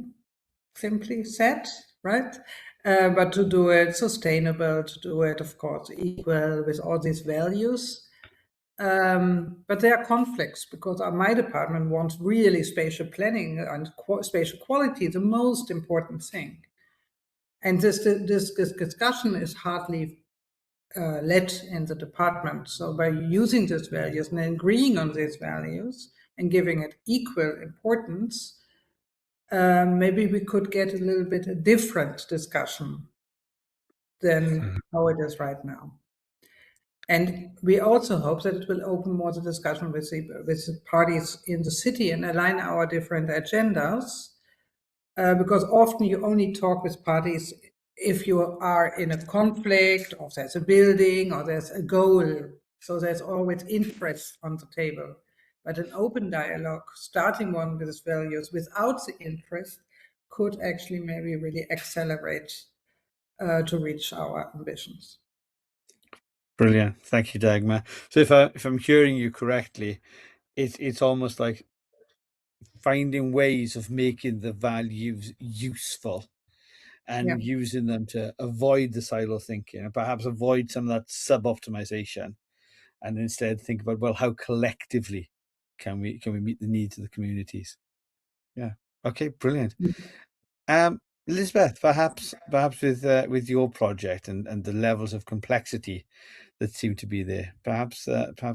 simply said, right? but to do it sustainable, to do it, of course, equal with all these values. But there are conflicts because my department wants really spatial planning and spatial quality, the most important thing. And this discussion is hardly led in the department. So by using these values and agreeing on these values and giving it equal importance, maybe we could get a little bit a different discussion than how it is right now. And we also hope that it will open more the discussion with the parties in the city and align our different agendas, because often you only talk with parties if you are in a conflict, or there's a building, or there's a goal. So there's always interest on the table. But an open dialogue, starting one with its values without the interest, could actually maybe really accelerate to reach our ambitions. Brilliant. Thank you, Dagmar. So if I'm hearing you correctly, it's almost like finding ways of making the values useful and using them to avoid the silo thinking and perhaps avoid some of that sub-optimization, and instead think about, well, how collectively can we meet the needs of the communities? Yeah. Okay, brilliant. Liesbeth, perhaps with your project and the levels of complexity that seem to be there, perhaps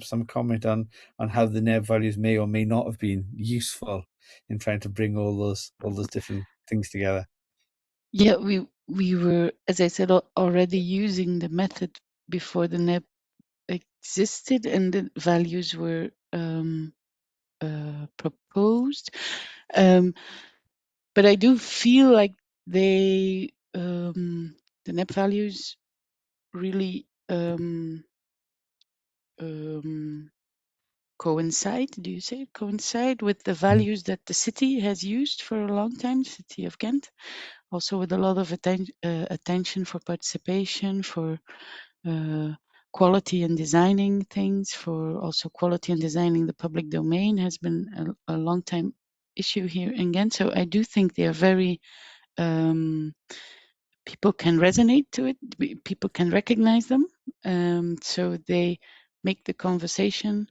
some comment on how the NEB values may or may not have been useful in trying to bring all those different things together. Yeah, we were, as I said, already using the method before the NEB existed and the values were proposed. But I do feel like the NEB values really coincide. Do you say coincide with the values that the city has used for a long time, the city of Ghent? Also with a lot of attention for participation, for quality and designing things, for also quality and designing the public domain has been a long time issue here in Ghent. So I do think they are very, people can resonate to it, people can recognize them. So they make the conversation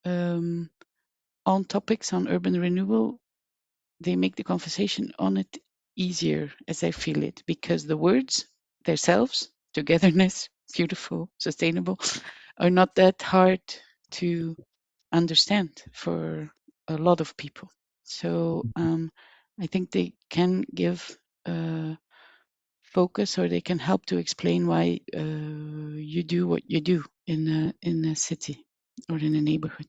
on topics on urban renewal, they make the conversation on it easier, as I feel it, because the words themselves, togetherness, beautiful, sustainable, are not that hard to understand for a lot of people. So I think they can give focus, or they can help to explain why you do what you do in a city or in a neighborhood.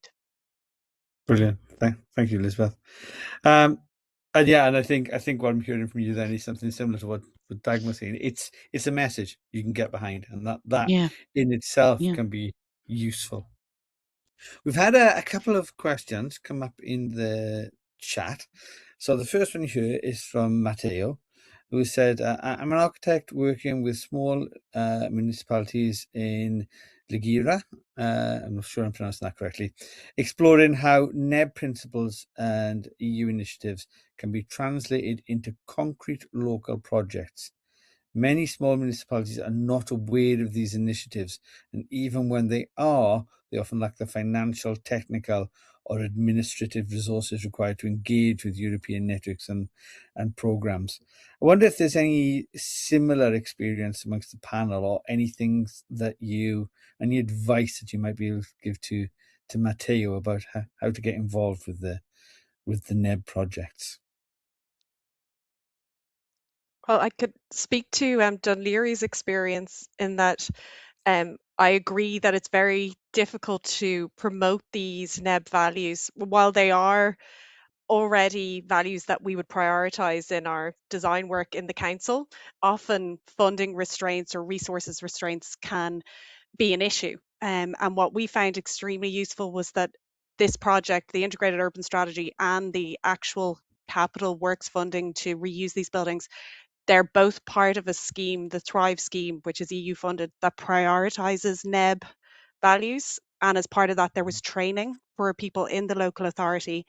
Brilliant. Thank you, Liesbeth. And I think what I'm hearing from you then is something similar to what Dagmar's saying. It's a message you can get behind, and that in itself can be useful. We've had a couple of questions come up in the chat. So the first one here is from Matteo, who said, I'm an architect working with small municipalities in Laoghaire. I'm not sure I'm pronouncing that correctly. Exploring how NEB principles and EU initiatives can be translated into concrete local projects. Many small municipalities are not aware of these initiatives, and even when they are, they often lack the financial, technical, or administrative resources required to engage with European networks and programs. I wonder if there's any similar experience amongst the panel, or any advice that you might be able to give to Matteo about how to get involved with the NEB projects. Well, I could speak to Dún Laoghaire-Rathdown's experience in that I agree that it's very difficult to promote these NEB values while they are already values that we would prioritize in our design work in the council. Often funding restraints or resources restraints can be an issue. And what we found extremely useful was that this project, the integrated urban strategy, and the actual capital works funding to reuse these buildings, they're both part of a scheme, the Thrive scheme, which is EU funded, that prioritizes NEB values. And as part of that, there was training for people in the local authority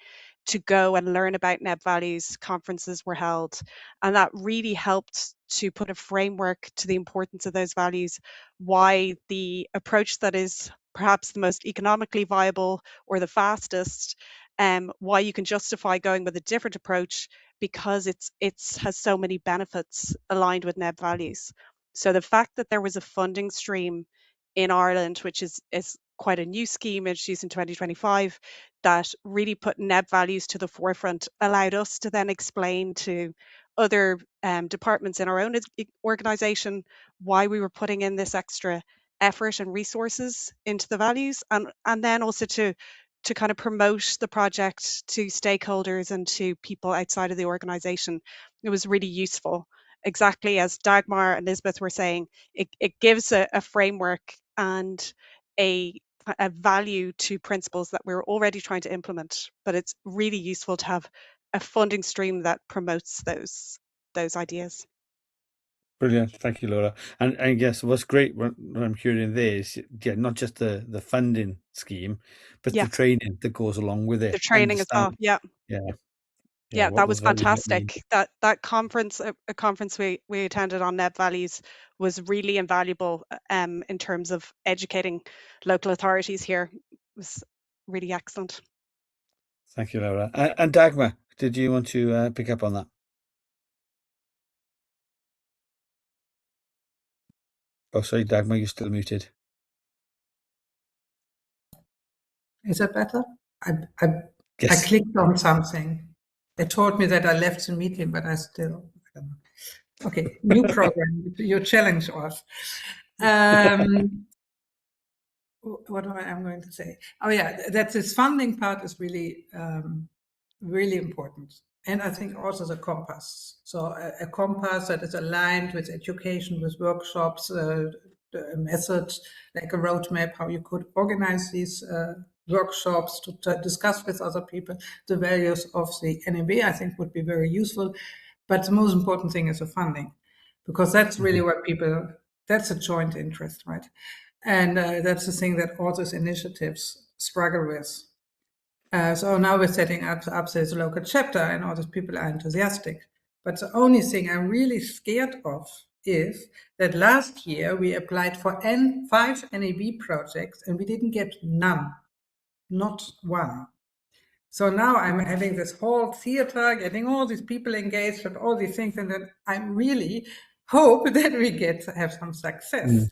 to go and learn about NEB values. Conferences were held, and that really helped to put a framework to the importance of those values, why the approach that is perhaps the most economically viable or the fastest, why you can justify going with a different approach because it's has so many benefits aligned with NEB values. So the fact that there was a funding stream in Ireland, which is quite a new scheme introduced in 2025, that really put NEB values to the forefront, allowed us to then explain to other departments in our own organisation why we were putting in this extra effort and resources into the values, and then also to kind of promote the project to stakeholders and to people outside of the organisation. It was really useful. Exactly as Dagmar and Liesbeth were saying, it gives a framework and a value to principles that we're already trying to implement, but it's really useful to have a funding stream that promotes those ideas. Brilliant, thank you, Laura. And I guess what's great what I'm hearing there is, yeah, not just the funding scheme, but Yeah. the training that goes along with it. The training as well. Yeah. Yeah, That was those values might mean. fantastic. That conference, a conference we attended on NEB values, was really invaluable in terms of educating local authorities here. It was really excellent. Thank you, Laura. And Dagmar, did you want to pick up on that? Oh, sorry, Dagmar, you're still muted. Is that better? I Yes. clicked on something. They told me that I left the meeting, but I don't know. Okay, new program. You challenge us. What am I going to say? Oh yeah, that this funding part is really, really important. And I think also the compass. So a compass that is aligned with education, with workshops, a method, like a roadmap, how you could organize these workshops to discuss with other people the values of the NEB, I think would be very useful. But the most important thing is the funding, because that's really what people, that's a joint interest, right? And that's the thing that all those initiatives struggle with. So now we're setting up this local chapter and all these people are enthusiastic. But the only thing I'm really scared of is that last year we applied for 5 NEB projects and we didn't get none, not one. So now I'm having this whole theater, getting all these people engaged and all these things, and then I really hope that we have some success.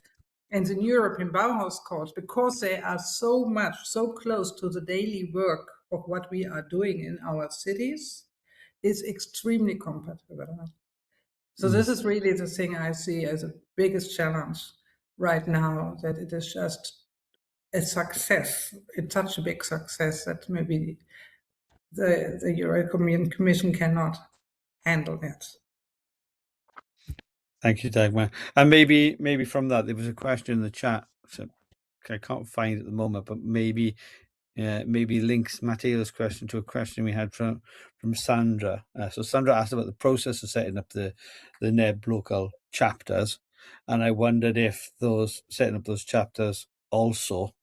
And the European Bauhaus calls, because they are so close to the daily work of what we are doing in our cities, is extremely compatible. So this is really the thing I see as the biggest challenge right now, that it is just a success. It's such a big success that maybe the European Commission cannot handle it. Thank you, Dagmar. And maybe from that, there was a question in the chat. So I can't find it at the moment, but maybe links Matteo's question to a question we had from Sandra. So Sandra asked about the process of setting up the NEB local chapters, and I wondered if setting up those chapters also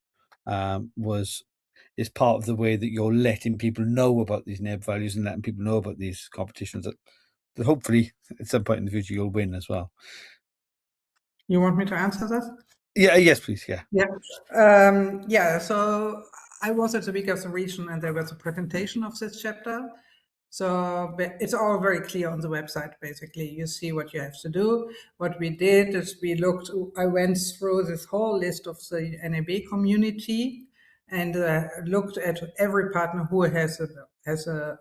is part of the way that you're letting people know about these NEB values and letting people know about these competitions that hopefully at some point in the future you'll win as well. You want me to answer that? Yeah, yes, please. Yeah. So I was at the week of the region and there was a presentation of this chapter. So it's all very clear on the website, basically. You see what you have to do. What we did is I went through this whole list of the NEB community and looked at every partner who has a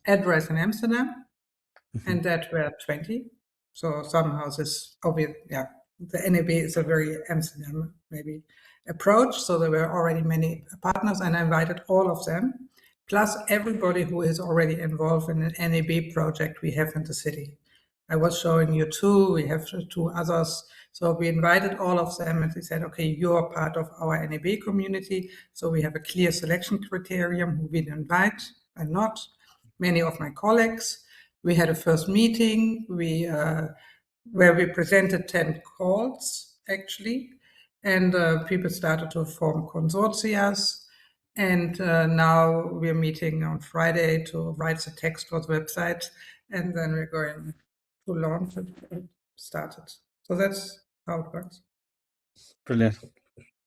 address in Amsterdam, and that were 20. So somehow this obvious, the NEB is a very Amsterdam maybe approach. So there were already many partners, and I invited all of them, plus everybody who is already involved in an NEB project we have in the city. I was showing you 2, we have 2 others. So we invited all of them and we said, okay, you're part of our NEB community. So we have a clear selection criterion who we invite and not. Many of my colleagues. We had a first meeting where we presented 10 calls, actually, and people started to form consortia. And now we're meeting on Friday to write the text for the website, and then we're going to launch it and start it. So that's how it works. Brilliant.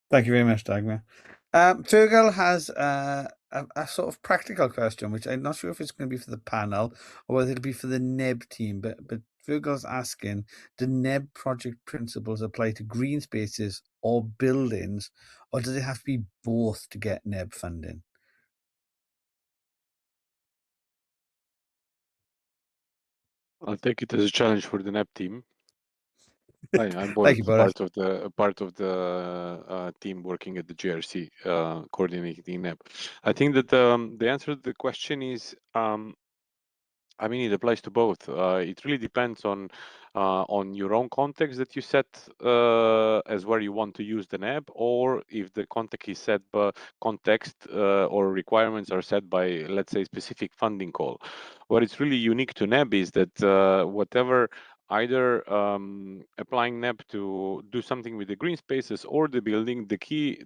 Thank you very much, Dagmar. Fergal has a sort of practical question, which I'm not sure if it's going to be for the panel or whether it'll be for the NEB team, but Fergal's asking, do NEB project principles apply to green spaces or buildings, or does it have to be both to get NEB funding? I'll take it as a challenge for the NEB team. I'm Thank you, Boris. part of the team working at the GRC, coordinating NEB. I think that the answer to the question is, I mean, it applies to both. It really depends on your own context that you set as where you want to use the NEB, or if the context is set by context or requirements are set by, let's say, specific funding call. What is really unique to NEB is that whatever either applying NEB to do something with the green spaces or the building, the key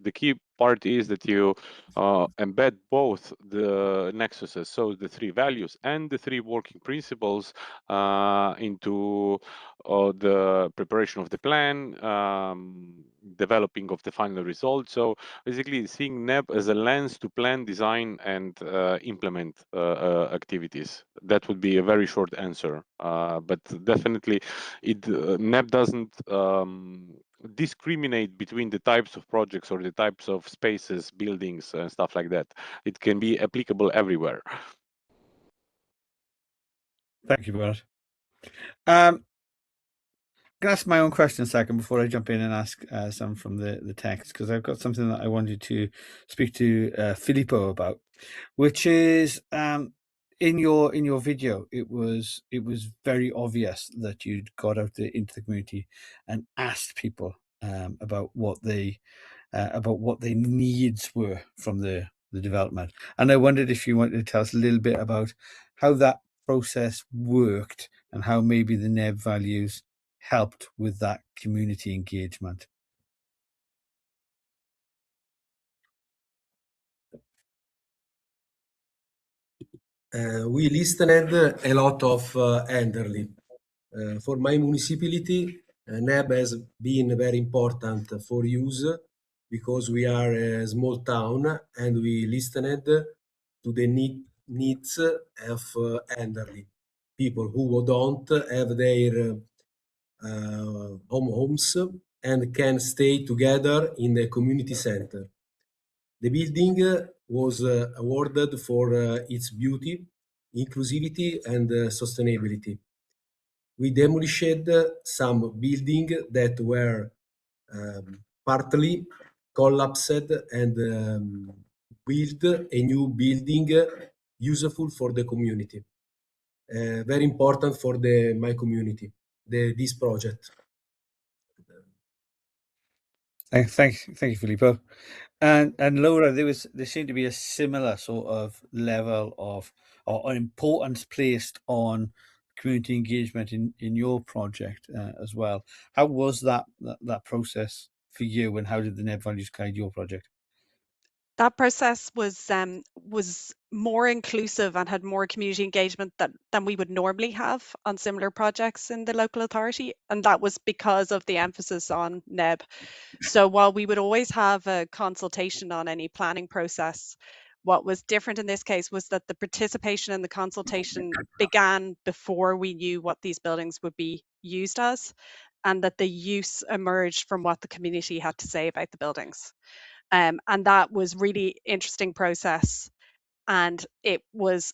part is that you embed both the nexuses, so the three values and the three working principles into the preparation of the plan, developing of the final result. So basically seeing NEB as a lens to plan, design, and implement activities. That would be a very short answer, but definitely NEB doesn't discriminate between the types of projects or the types of spaces, buildings, and stuff like that. It can be applicable everywhere. Thank you, Boris. I'm going to ask my own question a second before I jump in and ask some from the text, because I've got something that I wanted to speak to Filipo about, which is in your video, it was very obvious that you'd got out there into the community and asked people about what their needs were from the development. And I wondered if you wanted to tell us a little bit about how that process worked and how maybe the NEB values helped with that community engagement. We listened a lot of elderly. For my municipality, NEB has been very important for use because we are a small town and we listened to the needs of elderly people who don't have their homes and can stay together in the community center. The building was awarded for its beauty, inclusivity, and sustainability. We demolished some buildings that were partly collapsed and built a new building useful for the community. Very important for my community, this project. Thank you, Filippo. And Laura, there seemed to be a similar sort of level of or importance placed on community engagement in your project as well. How was that process for you, and how did the NEB values guide your project? That process was more inclusive and had more community engagement than we would normally have on similar projects in the local authority, and that was because of the emphasis on NEB. So while we would always have a consultation on any planning process, what was different in this case was that the participation in the consultation began before we knew what these buildings would be used as, and that the use emerged from what the community had to say about the buildings. And that was really interesting process. And it was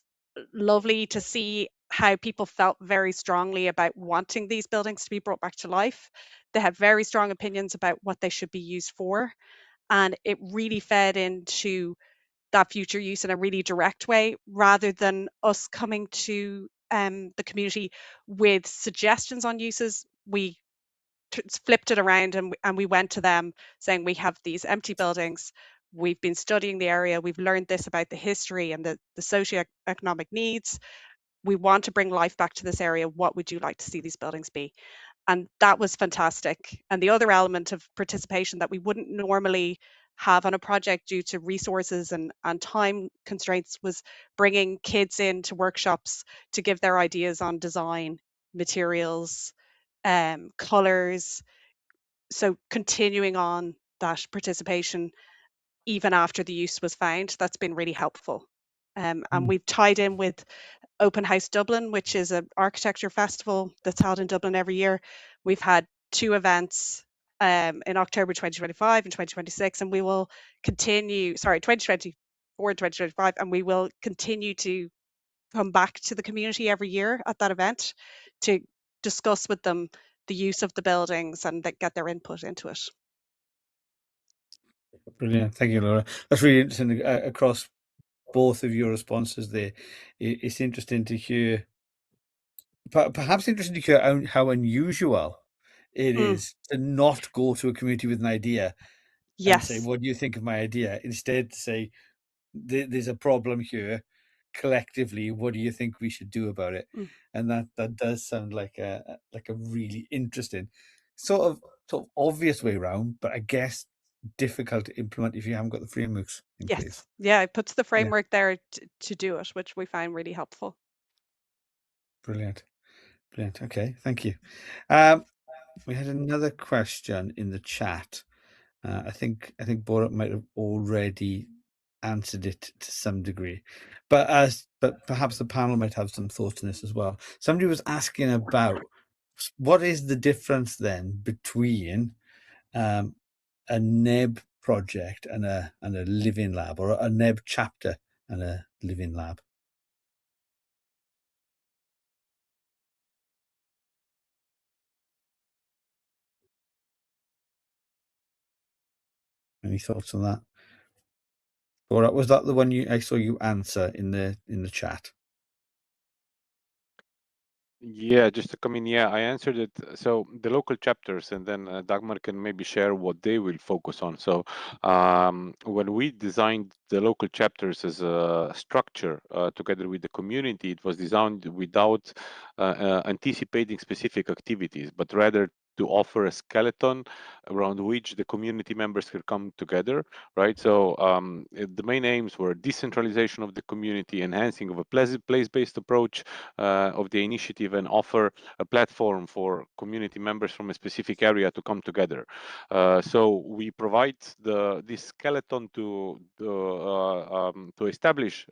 lovely to see how people felt very strongly about wanting these buildings to be brought back to life. They had very strong opinions about what they should be used for. And it really fed into that future use in a really direct way, rather than us coming to the community with suggestions on uses. We flipped it around and we went to them saying, we have these empty buildings, we've been studying the area, we've learned this about the history and the socioeconomic needs, we want to bring life back to this area, what would you like to see these buildings be? And that was fantastic. And the other element of participation that we wouldn't normally have on a project due to resources and time constraints was bringing kids into workshops to give their ideas on design, materials, colours. So continuing on that participation even after the use was found, that's been really helpful. And we've tied in with Open House Dublin, which is an architecture festival that's held in Dublin every year. We've had 2 events in October 2025 and 2026, and we will continue, 2024 and 2025, and we will continue to come back to the community every year at that event to discuss with them the use of the buildings and get their input into it. Brilliant. Thank you, Laura. That's really interesting across both of your responses there. It's interesting to hear, perhaps interesting to hear how unusual it is to not go to a community with an idea and say, what do you think of my idea? Instead to say, there's a problem here. Collectively, what do you think we should do about it? And that does sound like a really interesting sort of obvious way around, but I guess difficult to implement if you haven't got the frameworks in place. Yeah, it puts the framework there to do it, which we find really helpful. Brilliant. Okay, thank you. We had another question in the chat. I think Borat might have already answered it to some degree, but perhaps the panel might have some thoughts on this as well. Somebody was asking about what is the difference then between a NEB project and a living lab, or a NEB chapter and a living lab. Any thoughts on that? Or was that the one I saw you answer in the chat? Yeah, just to come in, I answered it. So the local chapters, and then Dagmar can maybe share what they will focus on. So when we designed the local chapters as a structure together with the community, it was designed without anticipating specific activities, but rather to offer a skeleton around which the community members can come together, right? So the main aims were decentralization of the community, enhancing of a place-based approach of the initiative, and offer a platform for community members from a specific area to come together. So we provide this skeleton to establish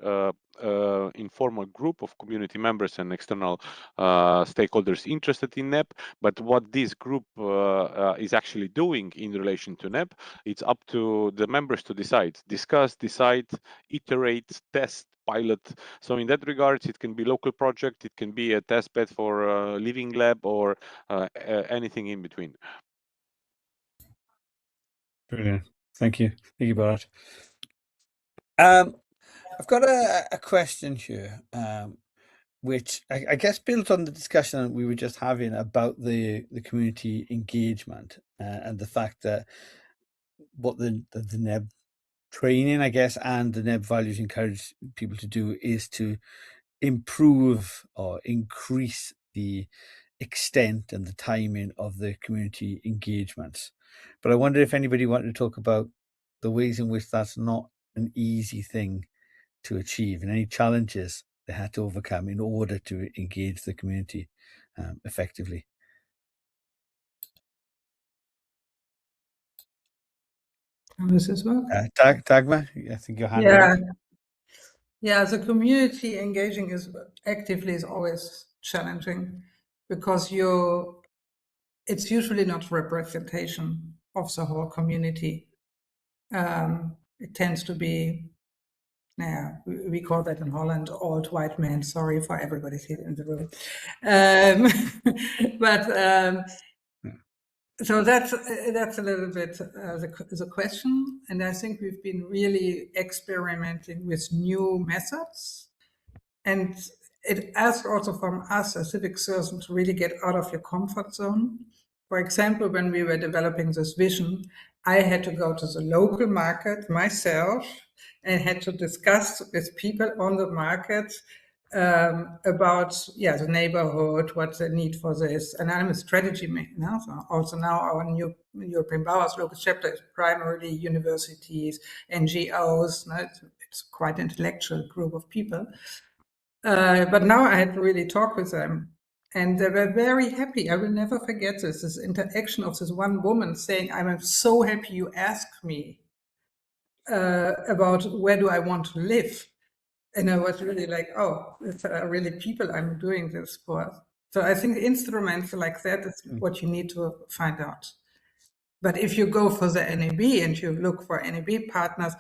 informal group of community members and external stakeholders interested in NEB. But what this group is actually doing in relation to NEB, it's up to the members to discuss, decide, iterate, test, pilot. So in that regard, it can be local project, it can be a test bed for a living lab, or anything in between. Brilliant. Thank you, Borat. I've got a question here, which I guess built on the discussion we were just having about the community engagement and the fact that what the NEB training, I guess, and the NEB values encourage people to do is to improve or increase the extent and the timing of the community engagements. But I wonder if anybody wanted to talk about the ways in which that's not an easy thing to achieve, and any challenges they had to overcome in order to engage the community effectively. How does this work? Dagmar, I think your hand went up. Yeah, the community engaging actively is always challenging, because it's usually not representation of the whole community. It tends to be, we call that in Holland old white men. Sorry for everybody here in the room. So that's a little bit the question, and I think we've been really experimenting with new methods, and it asks also from us as civic citizens to really get out of your comfort zone. For example, when we were developing this vision, I had to go to the local market myself and had to discuss with people on the market about the neighborhood, what's the need for this. And I'm a strategy man. No? So also now our new European Bauhaus local chapter is primarily universities, NGOs. No? It's quite an intellectual group of people. But now I had to really talk with them. And they were very happy. I will never forget this interaction of this one woman saying, I'm so happy you asked me about where do I want to live. And I was really like, oh, it's really people I'm doing this for. So I think instruments like that is what you need to find out. But if you go for the NEB and you look for NEB partners,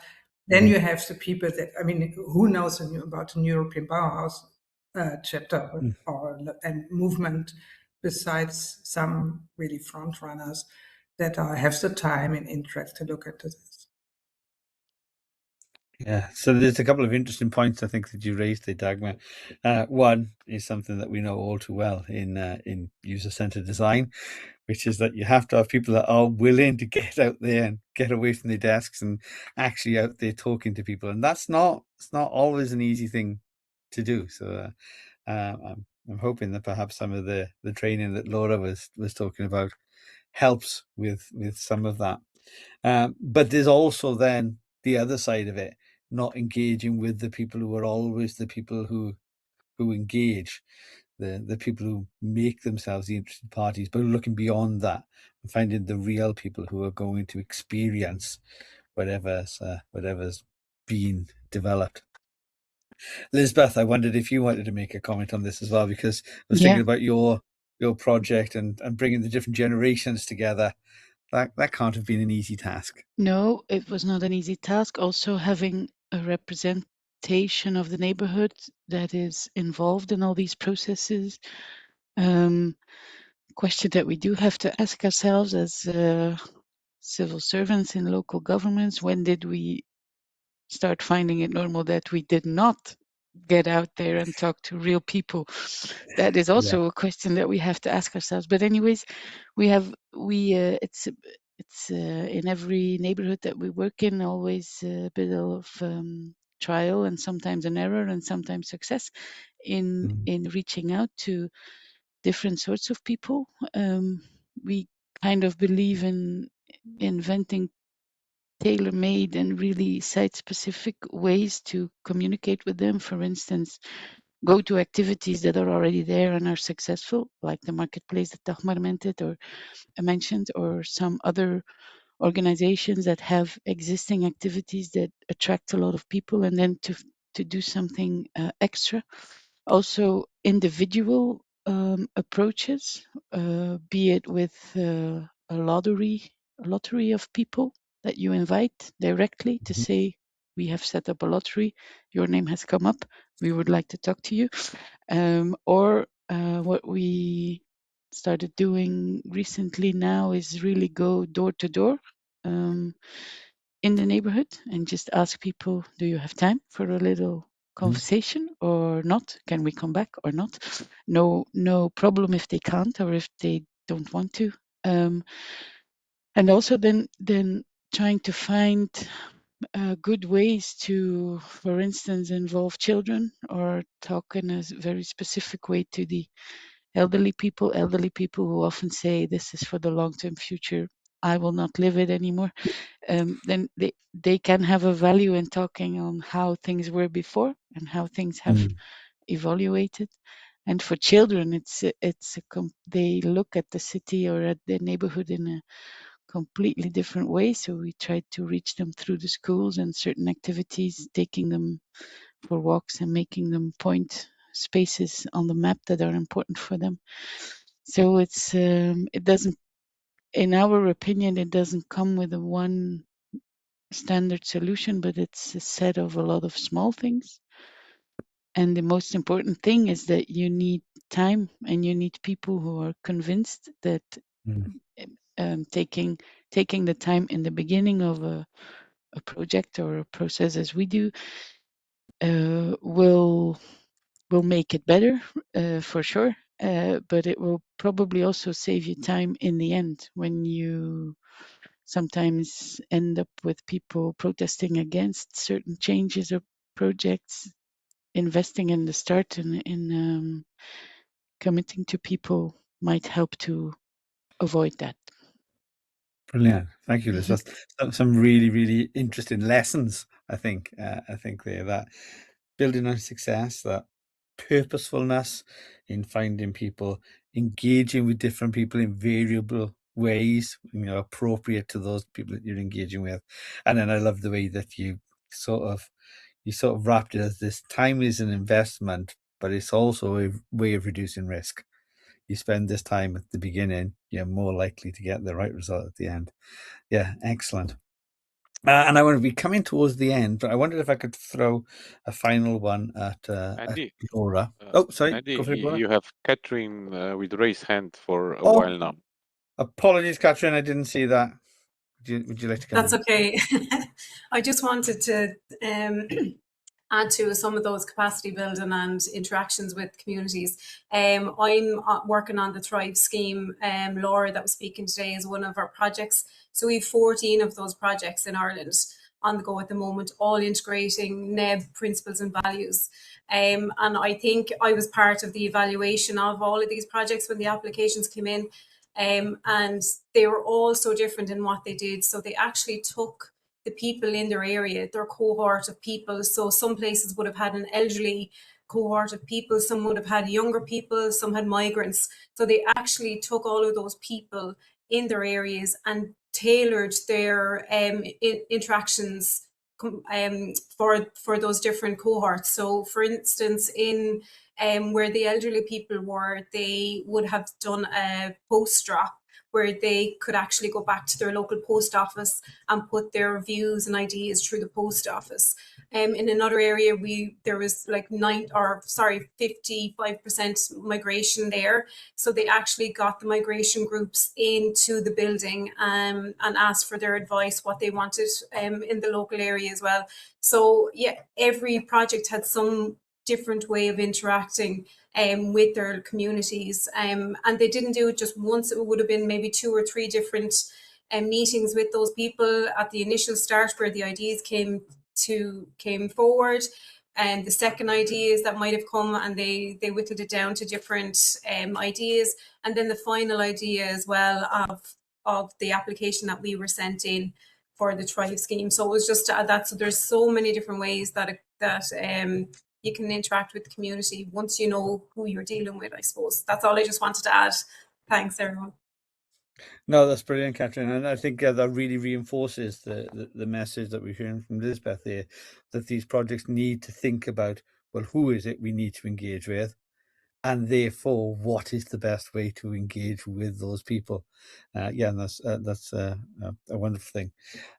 then you have the people that, I mean, who knows about the European Bauhaus chapter and movement besides some really front runners that have the time and interest to look into this. Yeah, so there's a couple of interesting points I think that you raised there, Dagmar. One is something that we know all too well in user-centered design, which is that you have to have people that are willing to get out there and get away from their desks and actually out there talking to people, and it's not always an easy thing to do. So I'm hoping that perhaps some of the training that Laura was talking about helps with some of that. But there's also then the other side of it, not engaging with the people who are always the people who engage, the people who make themselves the interested parties, but looking beyond that and finding the real people who are going to experience whatever's being developed. Liesbeth, I wondered if you wanted to make a comment on this as well, because I was thinking about your project and bringing the different generations together. That can't have been an easy task. No, it was not an easy task. Also, having a representation of the neighborhood that is involved in all these processes. Question that we do have to ask ourselves as civil servants in local governments: when did we start finding it normal that we did not get out there and talk to real people? That is also a question that we have to ask ourselves. But anyways, it's in every neighborhood that we work in, always a bit of trial and sometimes an error and sometimes success in reaching out to different sorts of people. We kind of believe in inventing tailor-made and really site-specific ways to communicate with them. For instance, go to activities that are already there and are successful, like the marketplace that Dagmar mentioned, or some other organizations that have existing activities that attract a lot of people, and then to do something extra. Also, individual approaches, be it with a lottery of people that you invite directly to say, we have set up a lottery, your name has come up, we would like to talk to you. Or what we started doing recently now is really go door to door in the neighborhood and just ask people, do you have time for a little conversation or not? Can we come back or not? No problem if they can't or if they don't want to. And also then trying to find good ways to, for instance, involve children or talk in a very specific way to the elderly people who often say, this is for the long-term future, I will not live it anymore. Then they can have a value in talking on how things were before and how things have evaluated. And for children, they look at the city or at the neighborhood in a completely different way. So we try to reach them through the schools and certain activities, taking them for walks and making them point spaces on the map that are important for them. So it doesn't, in our opinion, it doesn't come with a one standard solution, but it's a set of a lot of small things. And the most important thing is that you need time and you need people who are convinced that taking the time in the beginning of a project or a process, as we do, will make it better for sure. But it will probably also save you time in the end when you sometimes end up with people protesting against certain changes or projects. investing in the start and in committing to people might help to avoid that. Brilliant. Thank you, Liz. Some really, really interesting lessons, I think. I think there that building on success, that purposefulness in finding people, engaging with different people in variable ways, appropriate to those people that you're engaging with. And then I love the way that you sort of wrapped it as this time is an investment, but it's also a way of reducing risk. You spend this time at the beginning, you're more likely to get the right result at the end. Yeah, excellent. And I want to be coming towards the end, but I wondered if I could throw a final one at Andy, Laura. Oh, sorry. Andy, Go for it, Laura. you have Catherine with raised hand for a Oh, while now. Apologies, Catherine. I didn't see that. Would you like to come That's okay. I just wanted to add to some of those capacity building and interactions with communities. I'm working on the Thrive scheme. Laura, that was speaking today, is one of our projects. So we have 14 of those projects in Ireland on the go at the moment, all integrating NEB principles and values. And I think I was part of the evaluation of all of these projects when the applications came in. And they were all so different in what they did. So they actually took the people in their area, their cohort of people. So some places would have had an elderly cohort of people, some would have had younger people, some had migrants. So they actually took all of those people in their areas and tailored their interactions for those different cohorts. So for instance, in where the elderly people were, they would have done a post drop where they could actually go back to their local post office and put their views and ideas through the post office. In another area, there was like 55% migration there. So they actually got the migration groups into the building and asked for their advice, what they wanted in the local area as well. So yeah, every project had some different way of interacting with their communities. And they didn't do it just once. It would have been maybe 2 or 3 different meetings with those people at the initial start where the ideas came forward. And the second ideas that might have come, and they whittled it down to different ideas. And then the final idea as well of the application that we were sent in for the Thrive scheme. So it was just that. So there's so many different ways that you can interact with the community once you know who you're dealing with, I suppose. That's all I just wanted to add. Thanks, everyone. No, that's brilliant, Catherine. And I think that really reinforces the message that we're hearing from Liesbeth here, that these projects need to think about, well, who is it we need to engage with? And therefore, what is the best way to engage with those people? Yeah, and that's a wonderful thing.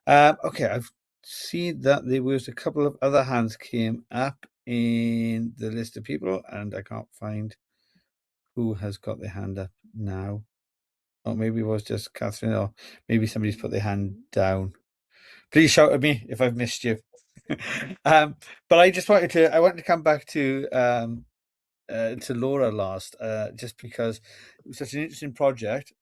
Okay, I've seen that there was a couple of other hands came up in the list of people, and I can't find who has got their hand up now. Or maybe it was just Catherine, or maybe somebody's put their hand down. Please shout at me if I've missed you. But I wanted to come back to Laura last, just because it was such an interesting project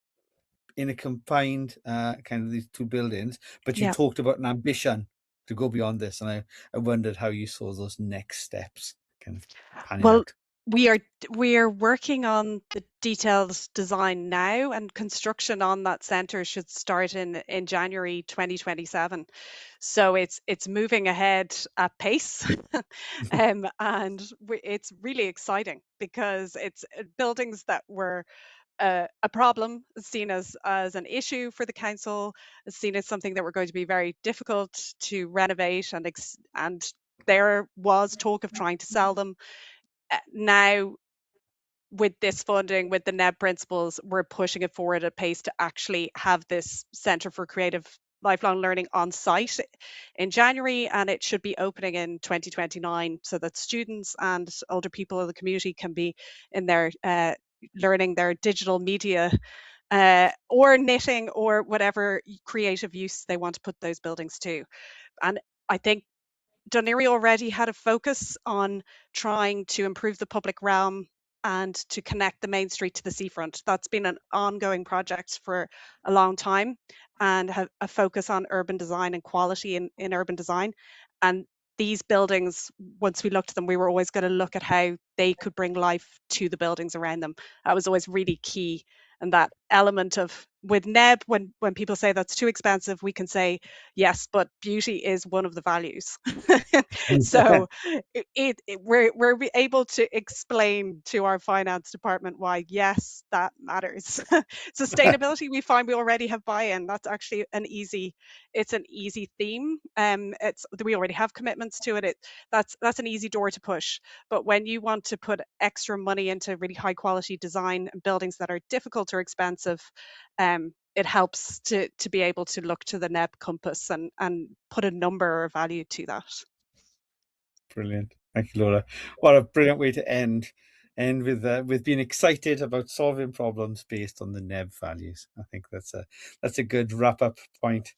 in a confined kind of these 2 buildings, but you talked about an ambition to go beyond this, and I wondered how you saw those next steps kind of panning out. We are working on the detailed design now, and construction on that centre should start in January 2027. So it's moving ahead at pace, and it's really exciting because it's buildings that were a problem, seen as an issue for the council, seen as something that were going to be very difficult to renovate, and there was talk of trying to sell them. Now, with this funding, with the NEB principles, we're pushing it forward at pace to actually have this Centre for Creative Lifelong Learning on site in January, and it should be opening in 2029 so that students and older people in the community can be in there learning their digital media or knitting or whatever creative use they want to put those buildings to. And I think Dún Laoghaire already had a focus on trying to improve the public realm and to connect the main street to the seafront. That's been an ongoing project for a long time, and have a focus on urban design and quality in urban design. And these buildings, once we looked at them, we were always going to look at how they could bring life to the buildings around them. That was always really key. And that element of, with NEB, when people say that's too expensive, we can say, yes, but beauty is one of the values. So we're able to explain to our finance department why, yes, that matters. Sustainability, we find we already have buy-in. That's actually an easy theme. We already have commitments to it. That's an easy door to push. But when you want to put extra money into really high quality design and buildings that are difficult or expensive, it helps to be able to look to the NEB compass and put a number or value to that. Brilliant. Thank you, Laura. What a brilliant way to end with being excited about solving problems based on the NEB values. I think that's a good wrap-up point.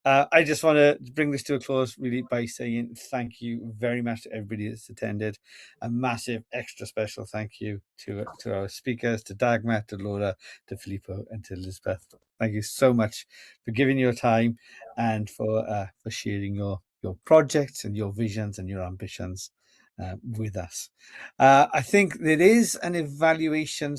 I just want to bring this to a close really by saying thank you very much to everybody that's attended. A massive extra special thank you to our speakers, to Dagmar, to Laura, to Filipo, and to Liesbeth. Thank you so much for giving your time and for sharing your projects and your visions and your ambitions with us. I think there is an evaluation